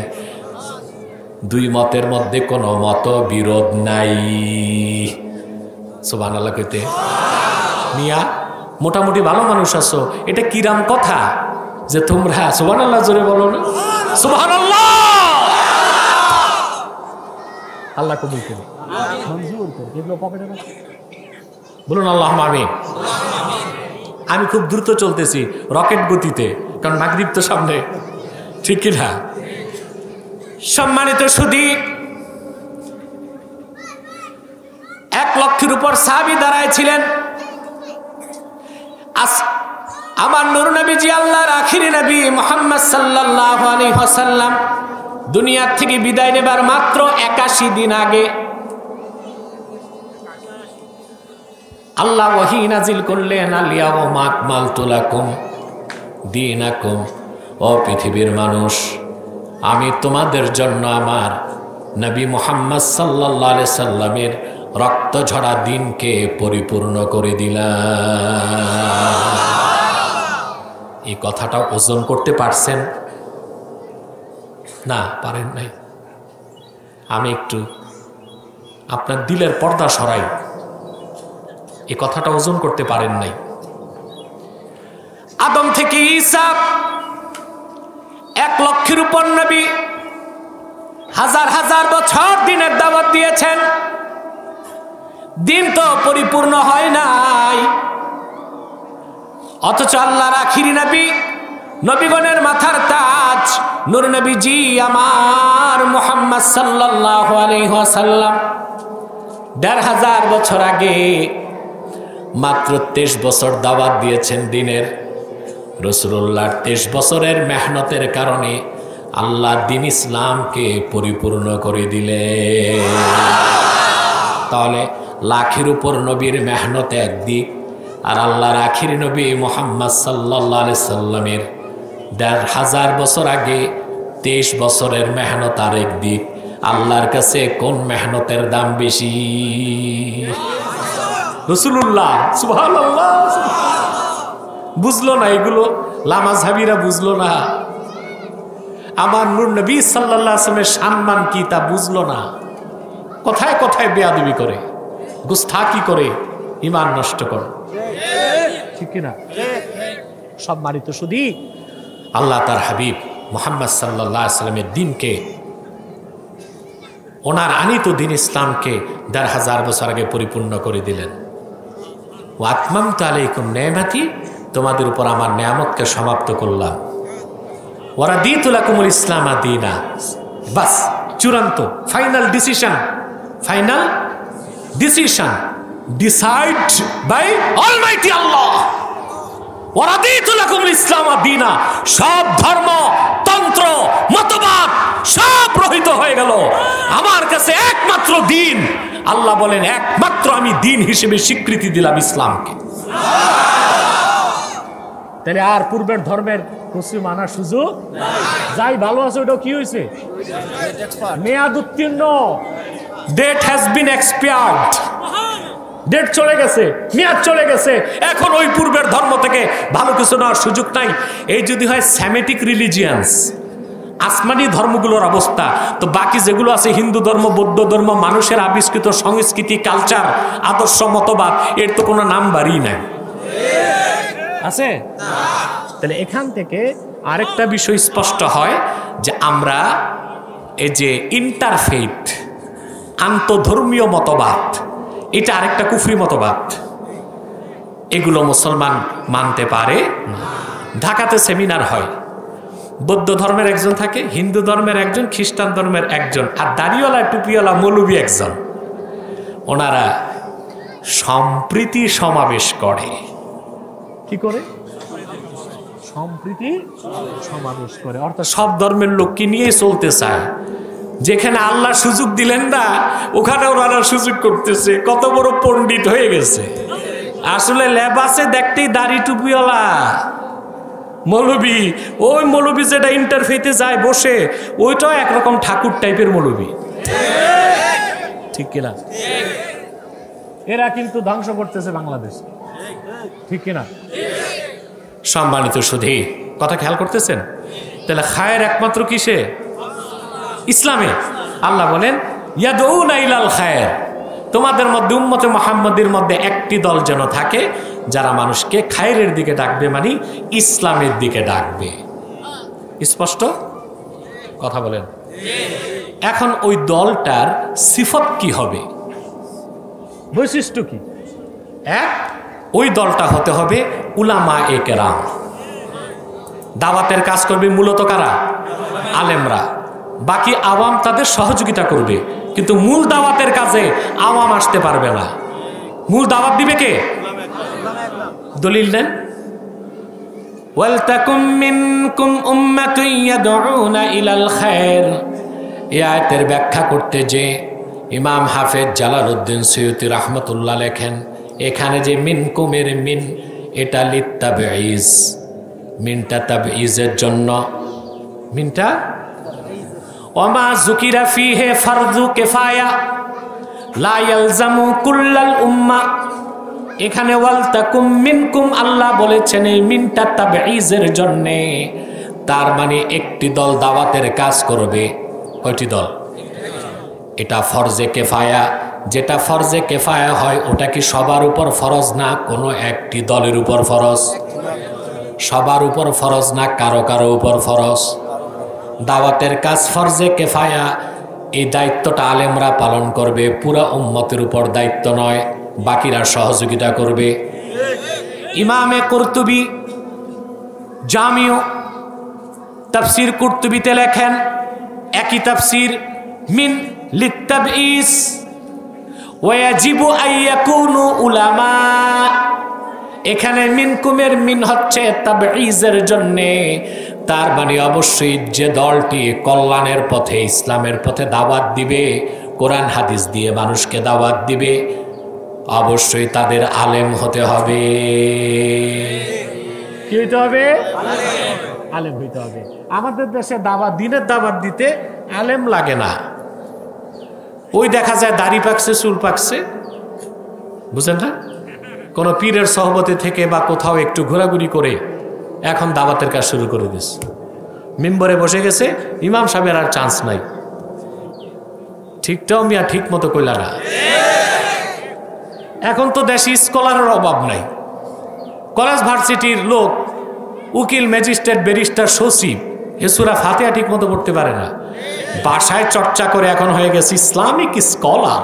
দুই মতের মধ্যে কোনো মত বিরোধ নাই। সুবহানাল্লাহ কইতে মিয়া মোটামুটি ভালো মানুষ আছো, এটা কিরাম কথা যে তোমরা সুবহানাল্লাহ জোরে বলো না? সুবহানাল্লাহ। আল্লাহ কবুল করুন, মঞ্জুর করুন। এগুলো পকেটে রাখুন, বলুন আল্লাহুম্মা আমিন। আমি খুব দ্রুত চলতেছি, রকেট গতিতে, কারণ মাগরিব তো সামনে, ঠিক কি না? সম্মানিত সুধী, 1 লক্ষের উপর সাহাবী দাঁড়ায় ছিলেন। আমার নূর নবীজি, আল্লাহর আখিরি নবী মুহাম্মদ সাল্লাল্লাহু আলাইহি ওয়াসাল্লাম দুনিয়ার থেকে বিদায় নেবার মাত্র 81 দিন আগে আল্লাহ ওহী নাজিল করলেন, আল ইয়াউমা আকমালতু লাকুম দীনাকুম। ও পৃথিবীর মানুষ, আমি তোমাদের জন্য আমার নবী মুহাম্মদ সাল্লাল্লাহু আলাইহি সাল্লামের রক্ত ঝরা দিনকে পরিপূর্ণ করে দিলাম। এই কথাটা ওজন করতে পারছেন না? পারেন নাই। আমি একটু আপনার দিলের পর্দা সরাই, এই কথাটা ওজন করতে পারেন নাই। আদম থেকে ঈসা 1 লক্ষের উপর নবী, হাজার হাজার বছর দিনের দাওয়াত দিয়েছেন, দিন তো পরিপূর্ণ হয় নাই। অথচ আল্লাহর আখিরি নবী, নবীগণের মাথার তাজ, নূর নবীজি আমার মুহাম্মদ সাল্লাল্লাহু আলাইহি ওয়াসাল্লাম 1500 বছর আগে মাত্র 23 বছর দাওয়াত দিয়েছেন দিনের। রাসূলুল্লাহর 23 বছরের মেহনতের কারণে আল্লাহ দ্বীন ইসলামকে পরিপূর্ণ করে দিলেন। তাহলে লাখের উপর নবীর মেহনত একদিক, আর আল্লাহর আখিরি নবী মুহাম্মদ সাল্লাল্লাহু আলাইহি সাল্লামের 1500 বছর আগে 23 বছরের মেহনত আরেক দিক। আল্লাহর কাছে কোন মেহনতের দাম বেশি? রাসূলুল্লাহ। সুবহানাল্লাহ। বুঝলো না এগুলো, লামাযহাবীরা বুঝলো না। আমার নূর নবী সাল্লাল্লাহু আলাইহি ওয়াসাল্লামের সম্মান কি তা বুঝলো না। কথায় কথায় বেয়াদবি করে, গুস্তাখি করে, ঈমান নষ্ট করে, ঠিক কি না? সম্মানিত সুধী, আল্লাহ তার হাবিব মুহাম্মদ সাল্লাল্লাহু আলাইহি ওয়াসাল্লামের দ্বীনকে, ওনার আনিত দ্বীন ইসলামকে 1500 বছর আগে পরিপূর্ণ করে দিলেন। ওয়া আতমামতু আলাইকুম নি'মাতি, তোমাদের উপর আমার নিয়ামতকে সমাপ্ত করলাম। ওয়ারাদিতু লাকুমুল ইসলামা দীনা, বাস চূড়ান্ত final decision, final decision decide by almighty Allah. ওয়ারাদিতু লাকুমুল ইসলামা দীনা, সব ধর্ম তন্ত্র মতবাদ সব রহিত হয়ে গেল, আমার কাছে একমাত্র দিন, আল্লাহ বলেন একমাত্র আমি দিন হিসেবে স্বীকৃতি দিলাম ইসলামকে। তাহলে আর পূর্বের ধর্মের কিছু মানার সুযোগ যাই ভালো আছে ওটাও কি হয়েছে, মেয়াদ উত্তীর্ণ, date has been expired, date চলে গেছে, মেয়াদ চলে গেছে, এখন ওই পূর্বের ধর্ম থেকে ভালো কিছু নেওয়ার সুযোগ নাই। এই যদি হয় সেমেটিক রিলিজিয়ান্স, আসমানি ধর্মগুলোর অবস্থা, তো বাকি যেগুলো আছে হিন্দু ধর্ম, বৌদ্ধ ধর্ম, মানুষের আবিষ্কৃত সংস্কৃতি, কালচার, আদর্শ, মতবাদ, এর তো কোনো নাম্বারই নাই, আছে? তাহলে এখান থেকে আরেকটা বিষয় স্পষ্ট হয় যে আমরা এই যে ইন্টারফেইথ, আন্তধর্মীয় মতবাদ, এটা আরেকটা কুফরি মতবাদ, এগুলো মুসলমান মানতে পারে না। ঢাকাতে সেমিনার হয়, বৌদ্ধ ধর্মের একজন থাকে, হিন্দু ধর্মের একজন, খ্রিস্টান ধর্মের একজন, আর দাড়িওয়ালা টুপিওয়ালা মৌলবী একজন। ওনারা সম্প্রীতি সমাবেশ করে। কি করে? সম্প্রীতি সমাবেশ করে, অর্থাৎ সব ধর্মের লোককে নিয়ে চলতে চায়। যেখানে আল্লাহ সুযোগ দিলেন না ওখানে ওরা সুযোগ করতেছে, কত বড় পণ্ডিত হয়ে গেছে। আসলে লেবাসে দেখতেই দাড়ি টুপিওয়ালা মৌলবী, ওই মৌলবী যেটা ইন্টারফেতে যায় বসে, ওইটাও একরকম ঠাকুর টাইপের মৌলবী, ঠিক কিনা? এরা কিন্তু ধ্বংস করতেছে বাংলাদেশ, ঠিক কিনা? সম্মানিত সুধী, কথা খেয়াল করতেছেন? তাহলে খায়ের একমাত্র কিসে? ইসলামে। আল্লাহ বলেন ইয়াদউনা ইলাল খায়ের, তোমাদের মধ্যে উম্মতে মুহাম্মাদের মধ্যে একটি দল যেন থাকে যারা মানুষকে খায়েরের দিকে ডাকবে, মানে ইসলামের দিকে ডাকবে। স্পষ্ট কথা বলেন? এখন ওই দলটার সিফত কি হবে, বৈশিষ্ট্য কি? এক, ওই দলটা হতে হবে উলামায়ে কেরাম। দাওয়াতের কাজ করবে মূলত কারা? আলেমরা। বাকি আওয়াম তাদের সহযোগিতা করবে, কিন্তু মূল দাওয়াতের কাজে আওয়াম আসতে পারবে না। মূল দাওয়াত দিবে কে? দলিল দেন। ওয়ালতাকুম মিনকুম উম্মাতুন ইয়াদউনা ইলাল খায়র। এই আয়াতের ব্যাখ্যা করতে যে ইমাম হাফেজ জালালউদ্দিন সৈয়দী রাহমাতুল্লাহ লেখেন, এখানে যে মিনকুমের মিন, এটা লিত্তাবঈজ, মিনটা তাবঈজের জন্য, মিনটা ওয়ামা যুকিরা ফিহি ফারযু কিফায়া লা ইয়ালজামু কুল্লাল উম্মাহ। এখানে ওয়ালতাকুম মিনকুম আল্লাহ বলেছেন এই মিনটা তাবঈজের জন্য, তার মানে একটি দল দাওয়াতের কাজ করবে। কয়টি দল? এটা ফরজে কেফায়া, যেটা ফরজে কেফায়া হয় ওটা কি সবার উপর ফরজ না কোনো একটি দলের উপর ফরজ? সবার উপর ফরজ না কারো কারো উপর ফরজ? দাওয়াতের কাজ ফরজে কেফায়া, এই দায়িত্বটা আলেমরা পালন করবে, পুরা উম্মতের উপর দায়িত্ব নয়, বাকিরা সহযোগিতা করবে। ইমামে কুরতুবী জামিউ তাফসীর কুরতুবীতে লেখেন একই তাফসীর, মিন লিত্তাবঈজ ওয়াজিবু আইয়াকুনু উলামা। এখানে মিনকুমের মিন হচ্ছে তাবঈজের জন্যে, তার মানে অবশ্যই যে দলটি কল্যাণের পথে, ইসলামের পথে দাওয়াত দিবে, কোরআন হাদিস দিয়ে মানুষকে দাওয়াত দিবে, অবশ্যই তাদের আলেম হতে হবে। কি হইতে হবে? আলেম হইতে হবে। আমাদের দেশে দাওয়াত, দিনের দাওয়াত দিতে আলেম লাগে না। ওই দেখা যায় দাড়ি পাকছে, চুল পাকছে, বুঝেন না, কোনো পীরের সহবতে থেকে বা কোথাও একটু ঘোরাঘুরি করে এখন দাওয়াতের কাজ শুরু করে দিস, মিম্বরে বসে গেছে, ইমাম সাহেবের আর চান্স নাই। ঠিকটাও মিয়া ঠিক মতো কইলা না। এখন তো দেশে স্কলারের অভাব নাই, কলেজ ভার্সিটির লোক, উকিল, ম্যাজিস্ট্রেট, ব্যারিস্টার, সচিব, এ সূরা ফাতিহা ঠিক মতো পড়তে পারে না, বাসায় চর্চা করে এখন হয়ে গেছে ইসলামিক স্কলার।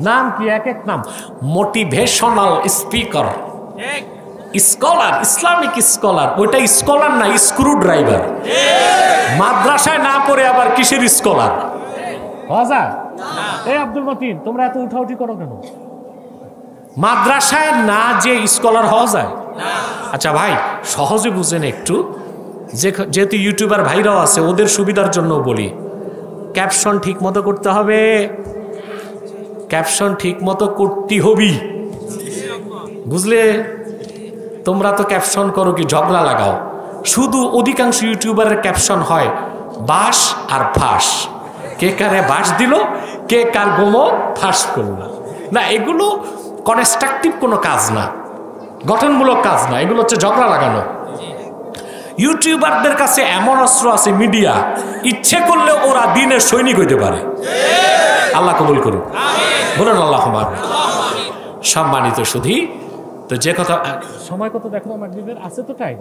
নাম কি? এক এক নাম, motivational speaker, scholar, Islamic scholar. ওইটা স্কলার না, স্ক্রু ড্রাইভার। মাদ্রাসায় না পড়ে আবার কিসের স্কলার হওয়া যায়? এই আব্দুল মতিন, তোমরা এত উঠাউঠি করো কেন? মাদ্রাসায় না যে স্কলার হওয়া যায়? আচ্ছা ভাই, সহজে বুঝেন একটু, যেহেতু ইউটিউবার ভাইরাও আছে, ওদের সুবিধার জন্য বলি, ক্যাপশন ঠিক মতো করতে হবে। ক্যাপশন ঠিক মতো করতে হবি, বুঝলে? তোমরা তো ক্যাপশন করো কি ঝগড়া লাগাও। শুধু অধিকাংশ ইউটিউবারের ক্যাপশন হয় বাস আর ফাঁস। কে কারে বাস দিল, কে কার গোমো ফাঁস করল। না, এগুলো কনস্ট্রাকটিভ কোনো কাজ না, গঠনমূলক কাজ না, এগুলো হচ্ছে ঝগড়া লাগানো। ইউটিউবারদের কাছে এমন অস্ত্র আছে মিডিয়া, ইচ্ছে করলে ওরা দিনের সৈনিক হইতে পারে। আল্লাহ কবুল করুন, বলুন আল্লাহ। সম্মানিত শুধু তো যে কথা, সময় কত দেখো মাগরিবের? আছে তো টাইম?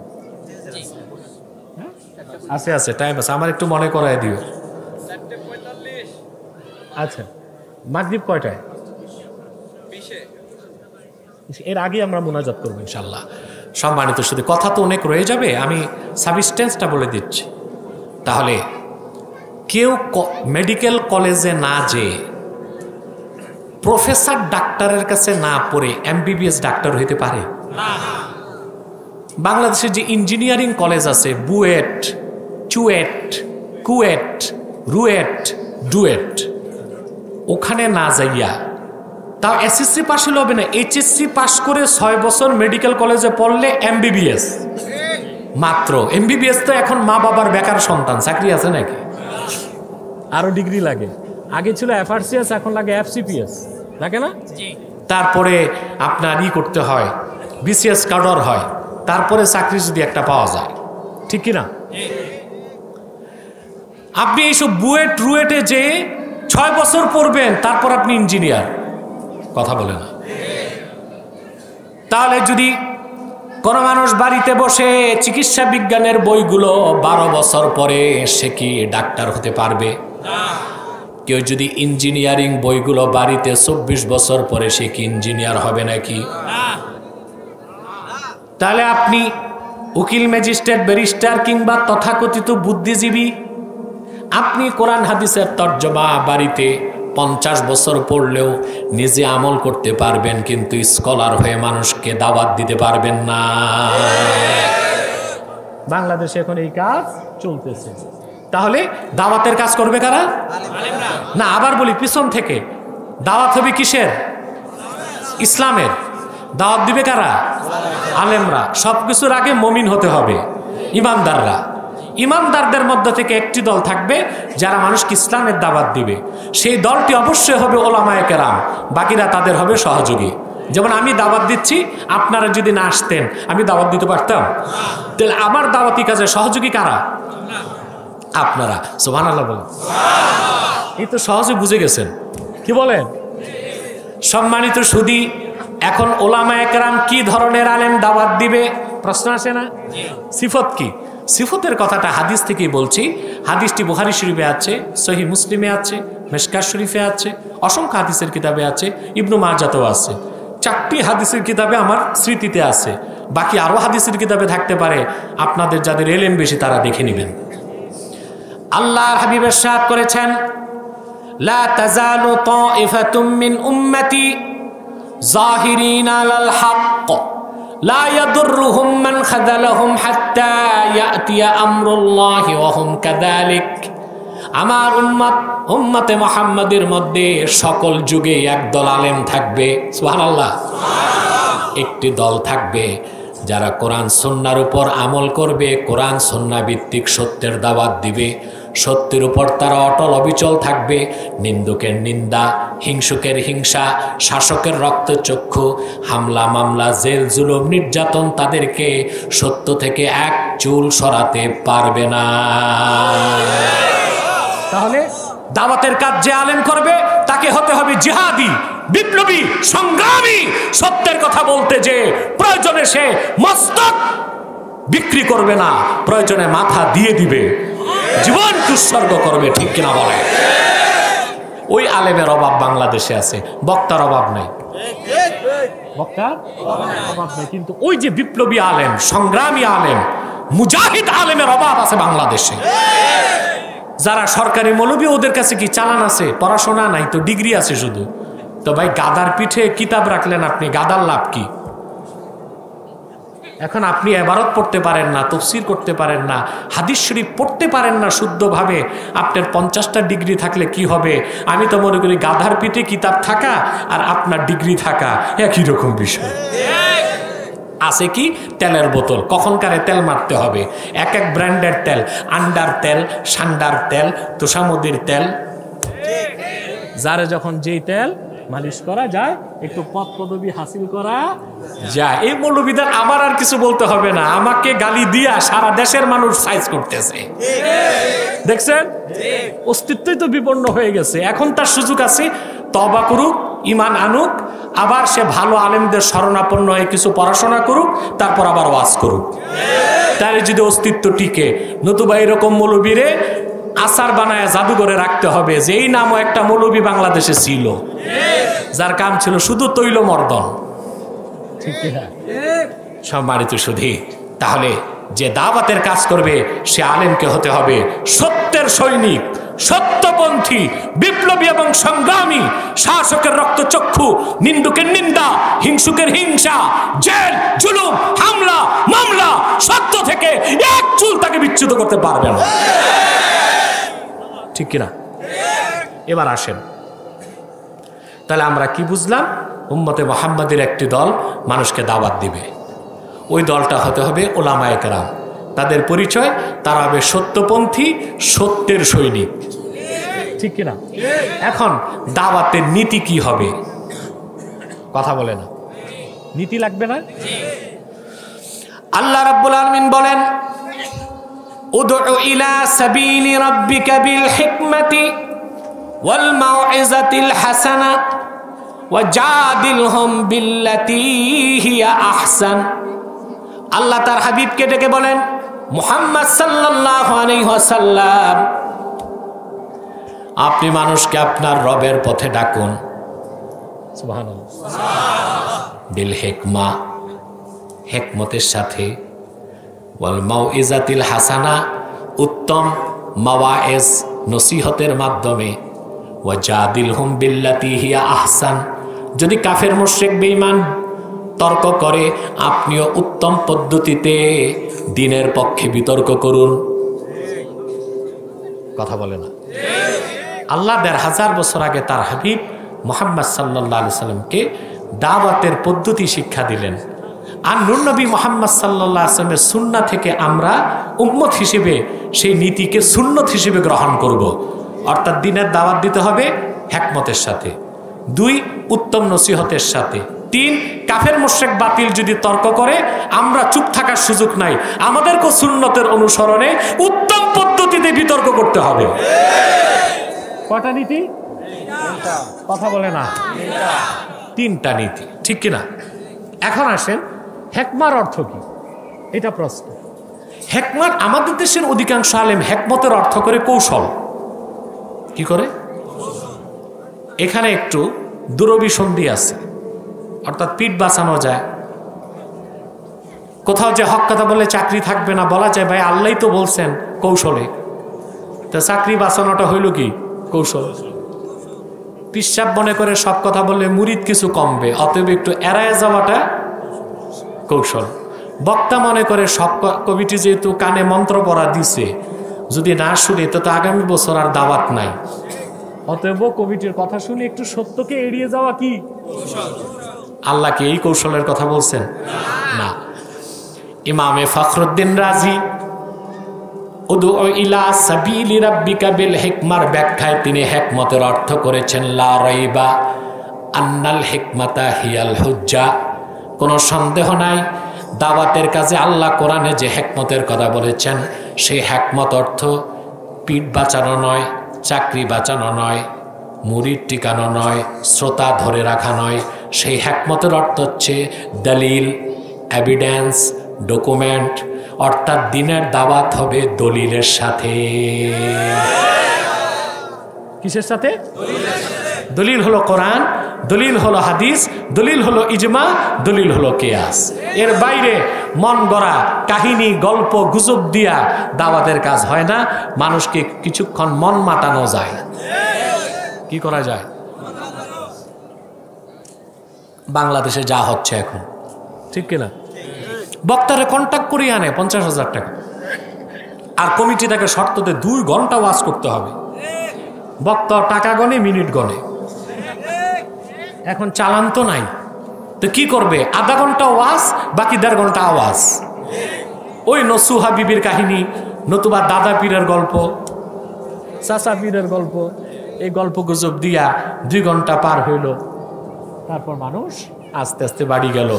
আছে আছে, টাইম আছে। আমার একটু মনে করায় দিও। আচ্ছা, মাগরিব কয়টায়? এর আগে আমরা মোনাজাত করবো ইনশাল্লাহ। সম্মানিত শুধু কথা তো অনেক রয়ে যাবে, আমি সাবস্টেন্সটা বলে দিচ্ছি। তাহলে কেউ মেডিকেল কলেজে না যেয়ে, প্রফেসর ডাক্তারের কাছে না পড়ে এমবিবিএস ডাক্তার হইতে পারে? বাংলাদেশে যে ইঞ্জিনিয়ারিং কলেজ আছে, বুয়েট, চুয়েট, কুয়েট, রুয়েট, ডুয়েট, ওখানে না যাইয়া, তাও এসএসসি পাস হলে হবে না, এইচএসসি পাস করে 6 বছর মেডিকেল কলেজে পড়লে এমবিবিএস মাত্র। এমবিবিএস তো এখন মা বাবার বেকার সন্তান, চাকরি আছে নাকি? আরো ডিগ্রি লাগে। আগে ছিল এফআরসিএস, এখন লাগে এফসিপিএস, লাগে না? তারপরে আপনার করতে হয়, বিসিএস কাডর হয়, তারপরে চাকরি যদি একটা পাওয়া যায়, ঠিক কিনা? আপনি এইসব বুয়েট রুয়েটে যে 6 বছর পড়বেন, তারপর আপনি ইঞ্জিনিয়ার, কথা বলে না। তাহলে যদি কোন মানুষ বাড়িতে বসে চিকিৎসা বিজ্ঞানের বইগুলো 12 বছর পরে, সে কি ডাক্তার হতে পারবে? কেউ যদি ইঞ্জিনিয়ারিং বইগুলো বাড়িতে 24 বছর পরে, সে কি ইঞ্জিনিয়ার হবে নাকি? তাহলে আপনি উকিল, ম্যাজিস্ট্রেট, ব্যারিস্টার কিংবা তথাকথিত বুদ্ধিজীবী, আপনি কোরআন হাদিসের তর্জমা বাড়িতে 50 বছর পড়লেও নিজে আমল করতে পারবেন, কিন্তু স্কলার হয়ে মানুষকে দাওয়াত দিতে পারবেন না। বাংলাদেশে এখন এই কাজ চলতেছে। তাহলে দাওয়াতের কাজ করবে কারা? না, আবার বলি পিছন থেকে, দাওয়াত হবে কিসের? ইসলামের। দাওয়াত দিবে কারা? আলেমরা। সবকিছুর আগে মুমিন হতে হবে, ইমানদাররা। ইমানদারদের মধ্যে থেকে একটি দল থাকবে যারা মানুষকে ইসলামের দাওয়াত দিবে। সেই দলটি অবশ্যই হবে ওলামায়ে কেরাম, বাকিরা তাদের হবে সহযোগী। যেমন আমি দাওয়াত দিচ্ছি, আপনারা যদি না আসতেন আমি দাওয়াত দিতে পারতাম? তাহলে আমার দাওয়াতি কাজে সহযোগী কারা? আপনারা। সুবহানাল্লাহ বলেন। এই তো সহজে বুঝে গেছেন, কি বলেন? সম্মানিত সুধী, এখন ওলামায়ে কেরাম কি ধরনের আলেম দাওয়াত দিবে? প্রশ্ন আসে না? সিফত কি? সিফতের কথাটা হাদিস থেকেই বলছি। হাদিসটি বুখারী শরীফে আছে, সহিহ মুসলিমে আছে, মিশকাত শরীফে আছে, অসংখ্য হাদিসের কিতাবে আছে, ইবনু মাজাতেও আছে। 4টি হাদিসের কিতাবে আমার স্মৃতিতে আছে, বাকি আরো হাদিসের কিতাবে থাকতে পারে। আপনাদের যাদের এলেম বেশি তারা দেখে নেবেন। আল্লাহর হাবিব ইরশাদ করেছেন, লা তাজালু তাইফাতুম মিন উম্মতি যাহিরিনা আলাল হক লা ইয়াদুররুহুম মান খাযালাহুম হাত্তা ইয়াতিয়া আমরুল্লাহি ওয়া হুম কাযালিক। আমার উম্মতে মুহাম্মাদের মধ্যে সকল যুগে একদল আলেম থাকবে। সুবহানাল্লাহ। একটি দল থাকবে যারা কোরআন সুন্নাহর উপর আমল করবে, কোরআন সুন্নাহ ভিত্তিক সত্যের দাওয়াত দিবে, সত্যের উপর তারা অটল অবিচল থাকবে। নিন্দুকের নিন্দা, হিংসুকের হিংসা, শাসকের রক্তচক্ষু, হামলা মামলা, জেল জুলুম, নির্যাতন তাদেরকে সত্য থেকে এক চুল সরাতে পারবে না। তাহলে দাওয়াতের কাজ যে আলেম করবে তাকে হতে হবে জিহাদি, বিপ্লবী, সংগ্রামী। সত্যের কথা বলতে যে প্রয়োজনে সে মস্তক বিক্রি করবে না, প্রয়োজনে মাথা দিয়ে দিবে, জীবন উৎসর্গ করবে, ঠিক কিনা বলে? ওই আলেমের অভাব বাংলাদেশে আছে, বক্তার অভাব নাই। বক্তার অভাব নেই, কিন্তু ওই যে বিপ্লবী আলেম, সংগ্রামী আলেম, মুজাহিদ আলেমের অভাব আছে বাংলাদেশে। যারা সরকারি মৌলবী, ওদের কাছে কি চালান আছে? পড়াশোনা নাই তো, ডিগ্রি আছে শুধু। তো ভাই, গাদার পিঠে কিতাব রাখলেন আপনি, গাদার লাভ কি? এখন আপনি ইবারত পড়তে পারেন না, তাফসীর করতে পারেন না, হাদিস শরীফ পড়তে পারেন না শুদ্ধভাবে, আপনার 50টা ডিগ্রি থাকলে কি হবে? আমি তো মনে করি গাধার পিঠে কিতাব থাকা আর আপনার ডিগ্রি থাকা একই রকম বিষয়। আছে কি? তেলের বোতল, কখনকারে তেল মারতে হবে, এক এক ব্র্যান্ডের তেল, আন্ডার তেল, সান্ডার তেল, তোষামদির তেল, যারে যখন যেই তেল মালিশ করা যায়, একটু পদ পদবি হাসিল করা যায়। এই মৌলবীদের আমার আর কিছু বলতে হবে না, আমাকে গালি দিয়া সারা দেশের মানুষ সাইজ করতেছে। দেখছেন, অস্তিত্বই তো বিপন্ন হয়ে গেছে। এখন তার সুযোগ আছে, তওবা করুক, ঈমান আনুক, আবার সে ভালো আলেমদের শরণাপন্ন হয়ে কিছু পড়াশোনা করুক, তারপর আবার ওয়াজ করুক, তার যদি অস্তিত্ব টিকে। নতুবা এরকম মৌলবীরে আচার বানায় জাদুঘরে রাখতে হবে, যে এই নামও একটা মৌলবী বাংলাদেশে ছিল, যার কাম ছিল শুধু তৈল মর্দন। সম্মানিত সুধী, তাহলে যে দাওয়াতের কাজ করবে সে আলেমকে হতে হবে সত্যের সৈনিক, সত্যপন্থী, বিপ্লবী এবং সংগ্রামী। শাসকের রক্তচক্ষু, নিন্দুকের নিন্দা, হিংসুকের হিংসা, জেল, জুলুম, হামলা, মামলা, সত্য থেকে এক চুল তাকে বিচ্যুত করতে পারবে না। ঠিক কিনা? এবার আসেন, তাহলে আমরা কি বুঝলাম? উম্মতে মুহাম্মাদের একটি দল মানুষকে দাওয়াত দিবে, ওই দলটা হতে হবে উলামায়ে কেরাম। তাদের পরিচয়, তারা হবে সত্যপন্থী, সত্যের সৈনিক। ঠিক কিনা? এখন দাওয়াতের নীতি কি হবে? কথা বলে না, নীতি লাগবে না? আল্লাহ রাব্বুল আলামিন বলেন, উদউ ইলা সাবিলি রাব্বিকা বিল হিকমাতি ওয়াল মাউইজাতিল হাসানা ওয়াজাদিলহুম বিল্লাতী হিয়া আহসান। আল্লাহ তার হাবিবকে ডেকে বলেন, মুহাম্মদ সাল্লাল্লাহু আলাইহি ওয়াসাল্লাম, আপনি মানুষকে আপনার রবের পথে ডাকুন। সুবহানাল্লাহ। বিল হিকমা, হিকমতের সাথে, ওয়াল মাউইজাতিল হাসানা, উত্তম মাওয়াইজ, নসিহতের মাধ্যমে, ওয়াজাদিলহুম বিল্লাতী হিয়া আহসান। যদি কাফের মুশরিক বেঈমান তর্ক করে, আপনিও উত্তম পদ্ধতিতে দ্বীনের পক্ষে বিতর্ক করুন। কথা বলে না? আল্লাহ ১৫০০ বছর আগে তার হাবিব মুহাম্মদ সাল্লাল্লাহু আলাইহি সাল্লামকে দাওয়াতের পদ্ধতি শিক্ষা দিলেন। আর নূর নবী মুহাম্মদ সাল্লাল্লাহু আলাইহি সাল্লামের সুন্নাহ থেকে আমরা উম্মত হিসেবে সেই নীতিকে সুন্নত হিসেবে গ্রহণ করব। অর্থাৎ দ্বীনের দাওয়াত দিতে হবে হিকমতের সাথে, ২ উত্তম নসিহতের সাথে, ৩ কাফের মুশরিক বাতিল যদি তর্ক করে, আমরা চুপ থাকার সুযোগ নাই, আমাদেরকে সুন্নতের অনুসরণে উত্তম পদ্ধতিতে বিতর্ক করতে হবে। কয়টা নীতি? কথা বলে না? 3টা নীতি। ঠিক কিনা? এখন আসেন, হিকমার অর্থ কি? এটা প্রশ্ন। হিকমার, আমাদের দেশের অধিকাংশ আলেম হিকমতের অর্থ করে কৌশল। কি করে? এখানে একটু দুরভিসন্ধি আছে, অর্থাৎ পিঠ বাঁচানো যায়। কোথাও যে হক কথা বলে চাকরি থাকবে না, বলা যায় ভাই আল্লাহই তো বলছেন কৌশলে, তো চাকরি বাঁচানোটা হইল কি? কৌশল। পিসাব মনে করে সব কথা বললে মুরিদ কিছু কমবে, অতএব একটু এড়ায় যাওয়াটা কৌশল। বক্তা মনে করে সব কমিটি যেহেতু কানে মন্ত্র পড়া দিছে, যদি না শুনে তো আগামী বছর আর দাওয়াত নাই, অতএব কমিটির কথা শুনে একটু সত্যকে এড়িয়ে যাওয়া কি? আল্লাহ কি এই কৌশলের কথা বলছেন? না। ইমামে ফখরুদ্দিন রাজি উদউ ইলা সাবিলি রাব্বিকা বিল হিকমার ব্যাখ্যায় তিনি হিকমতের অর্থ করেছেন, লা রাইবা আন্নাল হিকমাতা হিয়াল হুজ্জা। কোনো সন্দেহ নাই, দাওয়াতের কাজে আল্লাহ কোরআনে যে হিকমতের কথা বলেছেন, সেই হিকমত অর্থ পিঠ বাঁচানো নয়, চাকরি বাঁচানো নয়, মুরিদ টিকানো নয়, শ্রোতা ধরে রাখা নয়। সেই হিকমতের অর্থ হচ্ছে দলিল, এভিডেন্স, ডকুমেন্ট। অর্থাৎ দ্বীনের দাওয়াত হবে দলিলের সাথে। কিসের সাথে? দলিল হলো কোরআন, দলিল হলো হাদিস, দলিল হলো ইজমা, দলিল হলো কিয়াস। এর বাইরে মন গড়া কাহিনী, গল্প, গুজব দিয়া দাওয়াতের কাজ হয় না। মানুষকে কিছুক্ষণ মন মাতানো যায়। কি করা যায়? বাংলাদেশে যা হচ্ছে এখন, ঠিক কিনা? বক্তারে কন্ট্যাক্ট করিয়ে আনে 50,000 টাকা, আর কমিটি তাকে শর্ততে 2 ঘন্টা ওয়াজ করতে হবে। বক্তা টাকা গনে, মিনিট গনে। এখন চালান তো নাই, তো কি করবে? আধা ঘন্টা ওয়াজ, বাকি 1.5 ঘন্টা আওয়াজ। ওই নসুহা বিবির কাহিনী, নতুবা দাদা পীরের গল্প, চাচা পীরের গল্প, এই গল্প গুজব দিয়া 2 ঘন্টা পার হইল। তারপর মানুষ আস্তে আস্তে বাড়ি গেল।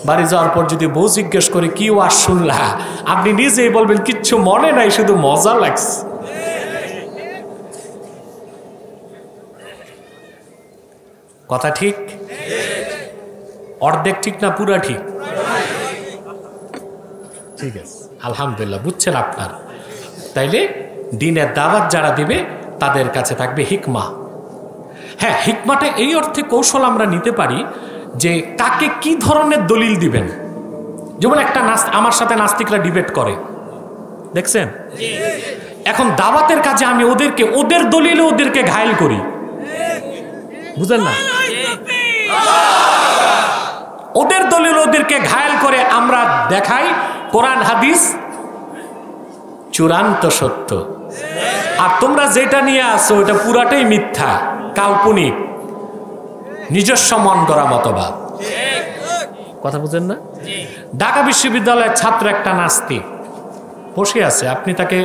বাড়ি যাওয়ার পর যদি বউ জিজ্ঞেস করে কি ওয়াজ শুনলা, আপনি নিজেই বলবেন কিচ্ছু মনে নাই, শুধু মজা লাগছে। কথা ঠিক? অর্ধেক ঠিক না পুরা ঠিক? ঠিক আছে, আলহামদুলিল্লাহ, বুঝছেন আপনার। তাইলে দিনের দাওয়াত যারা দিবে তাদের কাছে থাকবে হিকমা। হ্যাঁ, হিকমাটা এই অর্থে কৌশল আমরা নিতে পারি যে কাকে কি ধরনের দলিল দিবেন। যেমন একটা আমার সাথে নাস্তিকরা ডিবেট করে, দেখছেন? এখন দাওয়াতের কাজে আমি ওদের দলিলে ওদেরকে ঘায়েল করি, বুঝেন না? ওদের দলিল ওদেরকে ঘায়েল করে আমরা দেখাই কোরআন হাদিস চূড়ান্ত সত্য, আর তোমরা যেটা নিয়ে আসো ওটা পুরাটাই মিথ্যা, কাল্পনিক, নিজস্ব মন গড়া মতবাদ। কথা বুঝেন না? ঢাকা বিশ্ববিদ্যালয়ের ছাত্র একটা নাস্তিক বসে আছে, আপনি তাকে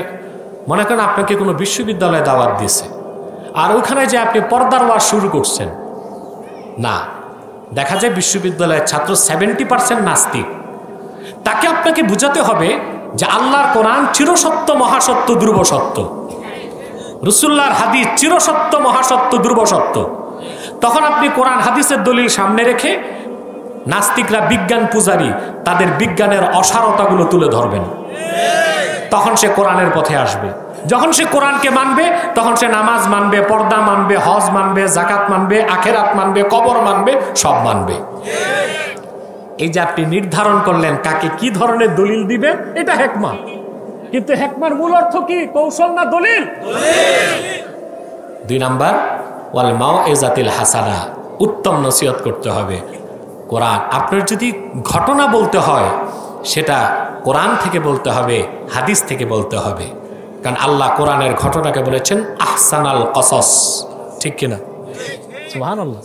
মনে করেন আপনাকে কোনো বিশ্ববিদ্যালয়ে দাওয়াত দিয়েছে, আর ওইখানে যে আপনি পর্দার ওয়াজ শুরু করছেন না, দেখা যায় বিশ্ববিদ্যালয়ের ছাত্র 70% নাস্তিক। তাকে আপনাকে বুঝাতে হবে যে আল্লাহর কোরআন চিরসত্য, মহাসত্য, ধ্রুব সত্য, রাসূলুল্লাহর হাদিস চিরসত্য, মহাসত্য, ধ্রুব সত্য। তখন আপনি কোরআন হাদিসের দলিল সামনে রেখে নাস্তিকরা বিজ্ঞান পূজারী, তাদের বিজ্ঞানের অসারতাগুলো তুলে ধরবেন। তখন সে কোরআনের পথে আসবে। যখন সে কোরআনকে মানবে তখন সে নামাজ মানবে, পর্দা মানবে, হজ মানবে, জাকাত মানবে, আখেরাত মানবে, কবর মানবে, সব মানবে। এই যে আপনি নির্ধারণ করলেন কাকে কি ধরনের দলিল দিবেন, এটা হিকমা। কিন্তু হিকমার মূল অর্থ কি? কৌশল না দলিল? 2 নাম্বার, ওয়াল মাউইজাতিল হাসানা, উত্তম নসিহত করতে হবে। কোরআন, আপনার যদি ঘটনা বলতে হয় সেটা কোরআন থেকে বলতে হবে, হাদিস থেকে বলতে হবে। কারণ আল্লাহ কোরআনের ঘটনাকে বলেছেন আহসানাল কসস, ঠিক কিনা? সুবহানাল্লাহ।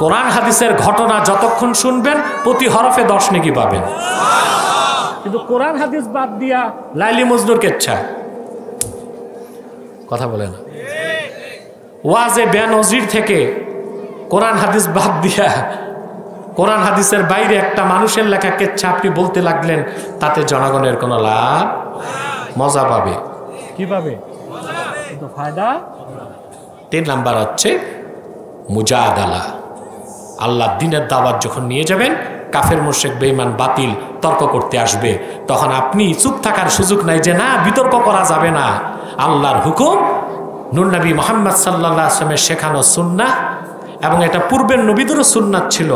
কোরআন হাদিসের ঘটনা যতক্ষণ শুনবেন প্রতি হরফে 10 নেকি পাবেন। কিন্তু কোরআন হাদিস বাদ দিয়া লাইলি মজনুর কেচ্ছা, কথা বলে না। ওয়াজে বেনজির থেকে কোরআন হাদিস বাদ দিয়া কোরআন হাদিসের বাইরে একটা মানুষের লেখা কেচ্ছা আপনি বলতে লাগলেন, তাতে জনগণের কোনো লাভ, মজা পাবে কি পাবে? ফায়দা। 3 নাম্বার হচ্ছে মুজাদালা। আল্লাহ দিনের দাওয়াত যখন নিয়ে যাবেন, কাফের মুশরিক বেঈমান বাতিল তর্ক করতে আসবে, তখন আপনি চুপ থাকার সুযোগ নাই যে না, বিতর্ক করা যাবে না। আল্লাহর হুকুম, নূর নবী মুহাম্মদ সাল্লাল্লাহু আলাইহি ওয়াসাল্লামের শেখানো সুন্নাহ, এবং এটা পূর্বের নবীদেরও সুন্নাত ছিল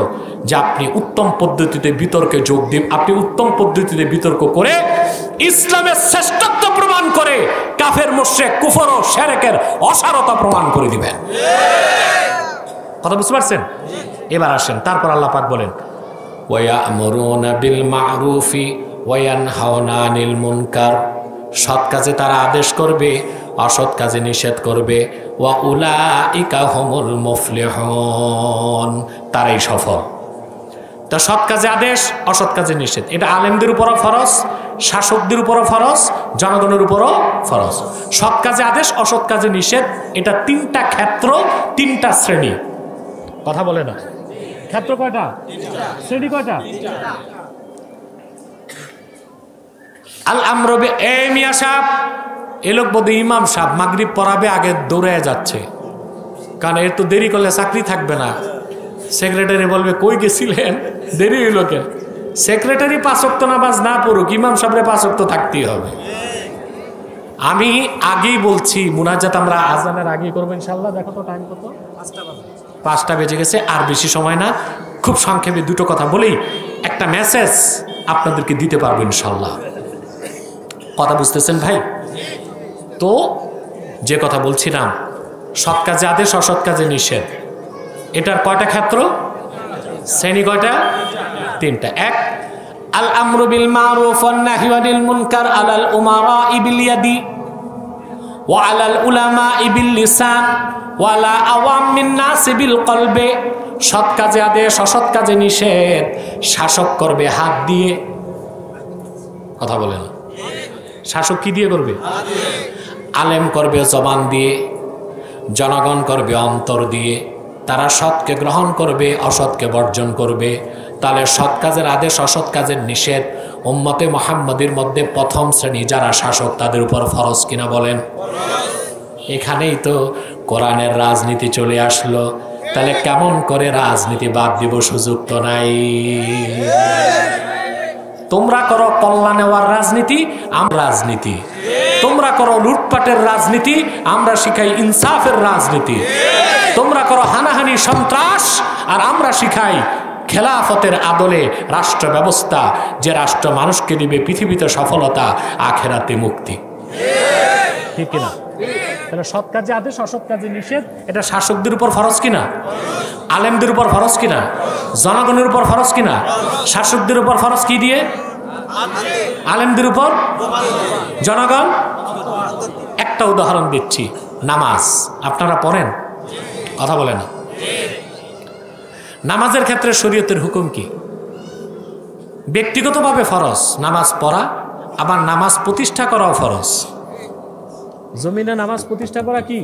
যে আপনি উত্তম পদ্ধতিতে বিতর্কে যোগ দিন। আপনি উত্তম পদ্ধতিতে বিতর্ক করে ইসলামের শ্রেষ্ঠত্ব প্রমাণ করে কাফের মুশরিক কুফর ও শিরকের অসারতা প্রমাণ করে দিবেন। কথা বুঝতে পারছেন? এবার আসেন, তারপর আল্লাহ পাক বলেন ওয়ায়ামুরুনা বিল মা'রুফি ওয়া ইয়ানহাউনা আনিল মুনকার, সৎ কাজে তারা আদেশ করবে, অসৎ কাজে নিষেধ করবে। ওয়া উলাইকা হুমুল মুফলিহুন, তারাই সফল। তো সৎ কাজে আদেশ, অসৎ কাজে নিষেধ, এটা আলেমদের উপরও ফরজ, শাসকদের উপরও ফরজ, জনগণের উপরও ফরজ। সৎ কাজে আদেশ, অসৎ কাজে নিষেধ, এটা 3টা ক্ষেত্র, 3টা শ্রেণী। কথা বলে না? ক্ষেত্র কয়টা? শ্রেণী কয়টা? আল আমরবে, এ মিয়া সাহেব, এ লোক বোধ ইমাম সাহেব মাগরিব পড়াবে, আগে দৌড়ে যাচ্ছে, কারণ এর তো দেরি করলে চাকরি থাকবে না। সেক্রেটারি বলবে কই গেছিলেন, দেরি হইল কেন? সেক্রেটারি 5 ওয়াক্ত নামাজ না পড়ুক, ইমাম সাহেবের 5 ওয়াক্ত থাকতেই হবে। আমি আগেই বলছি মুনাজাত আমরা আজানের আগেই করবো ইনশাল্লাহ। দেখো তো টাইম কত, 5টা বাজে। 5টা বেজে গেছে, আর বেশি সময় না, খুব সংক্ষেপে দুটো কথা বলেই একটা মেসেজ আপনাদেরকে দিতে পারবো ইনশাল্লাহ। কথা বুঝতেছেন ভাই? তো যে কথা বলছিলাম, সৎ কাজে আদেশ, অসৎ কাজে নিষেধ, এটার কয়টা ক্ষেত্র, শ্রেণী কয়টা? 3টা। 1, আল আমরু বিল মারুফ ওয়ান নাহয়ু আনিল মুনকার আলাল উমারা'i বিল ইয়াদি ওয়া আলাল উলামা'i বিল লিসান ওয়া আলা আওয়ামিন নাস বিল কলবে। সৎ কাজে আদেশ, অসৎ কাজে নিষেধ শাসক করবে হাত দিয়ে। কথা বলে না? শাসক কি দিয়ে করবে? আলেম করবে জবান দিয়ে, জনগণ করবে অন্তর দিয়ে। তারা সৎকে গ্রহণ করবে, অসৎকে বর্জন করবে। তাহলে সৎ কাজের আদেশ, অসৎ কাজের নিষেধ উম্মতে মুহাম্মাদের মধ্যে প্রথম শ্রেণী যারা শাসক তাদের উপর ফরজ কিনা বলেন? এখানেই তো কোরআনের রাজনীতি চলে আসলো। তাহলে কেমন করে রাজনীতি বাদ দিব? সুযোগ তো নাই। তোমরা করো কল্যাণ নেওয়ার রাজনীতি, আমরা রাজনীতি। তোমরা করো লুটপাটের রাজনীতি, আমরা শিখাই ইনসাফের রাজনীতি। তোমরা করো হানাহানি সন্ত্রাস, আর আমরা শিখাই খেলাফতের আদলে রাষ্ট্র ব্যবস্থা, যে রাষ্ট্র মানুষকে দিবে পৃথিবীতে সফলতা, আখেরাতে মুক্তি। ঠিক কিনা? তাহলে সৎ কাজে আদেশ, অসৎ কাজে নিষেধ, এটা শাসকদের উপর ফরজ কিনা? আলেমদের উপর ফরজ কিনা? জনগণের উপর ফরজ কিনা? শাসকদের উপর ফরজ কি দিয়ে? আলেমদের উপর, জনগণ। একটা উদাহরণ দিচ্ছি, নামাজ আপনারা পড়েন? কথা বলে না? নামাজের ক্ষেত্রে শরীয়তের হুকুম কি? ব্যক্তিগতভাবে ফরজ নামাজ পড়া, আবার নামাজ প্রতিষ্ঠা করাও ফরজ। জমিনে নামাজ প্রতিষ্ঠা করা কি?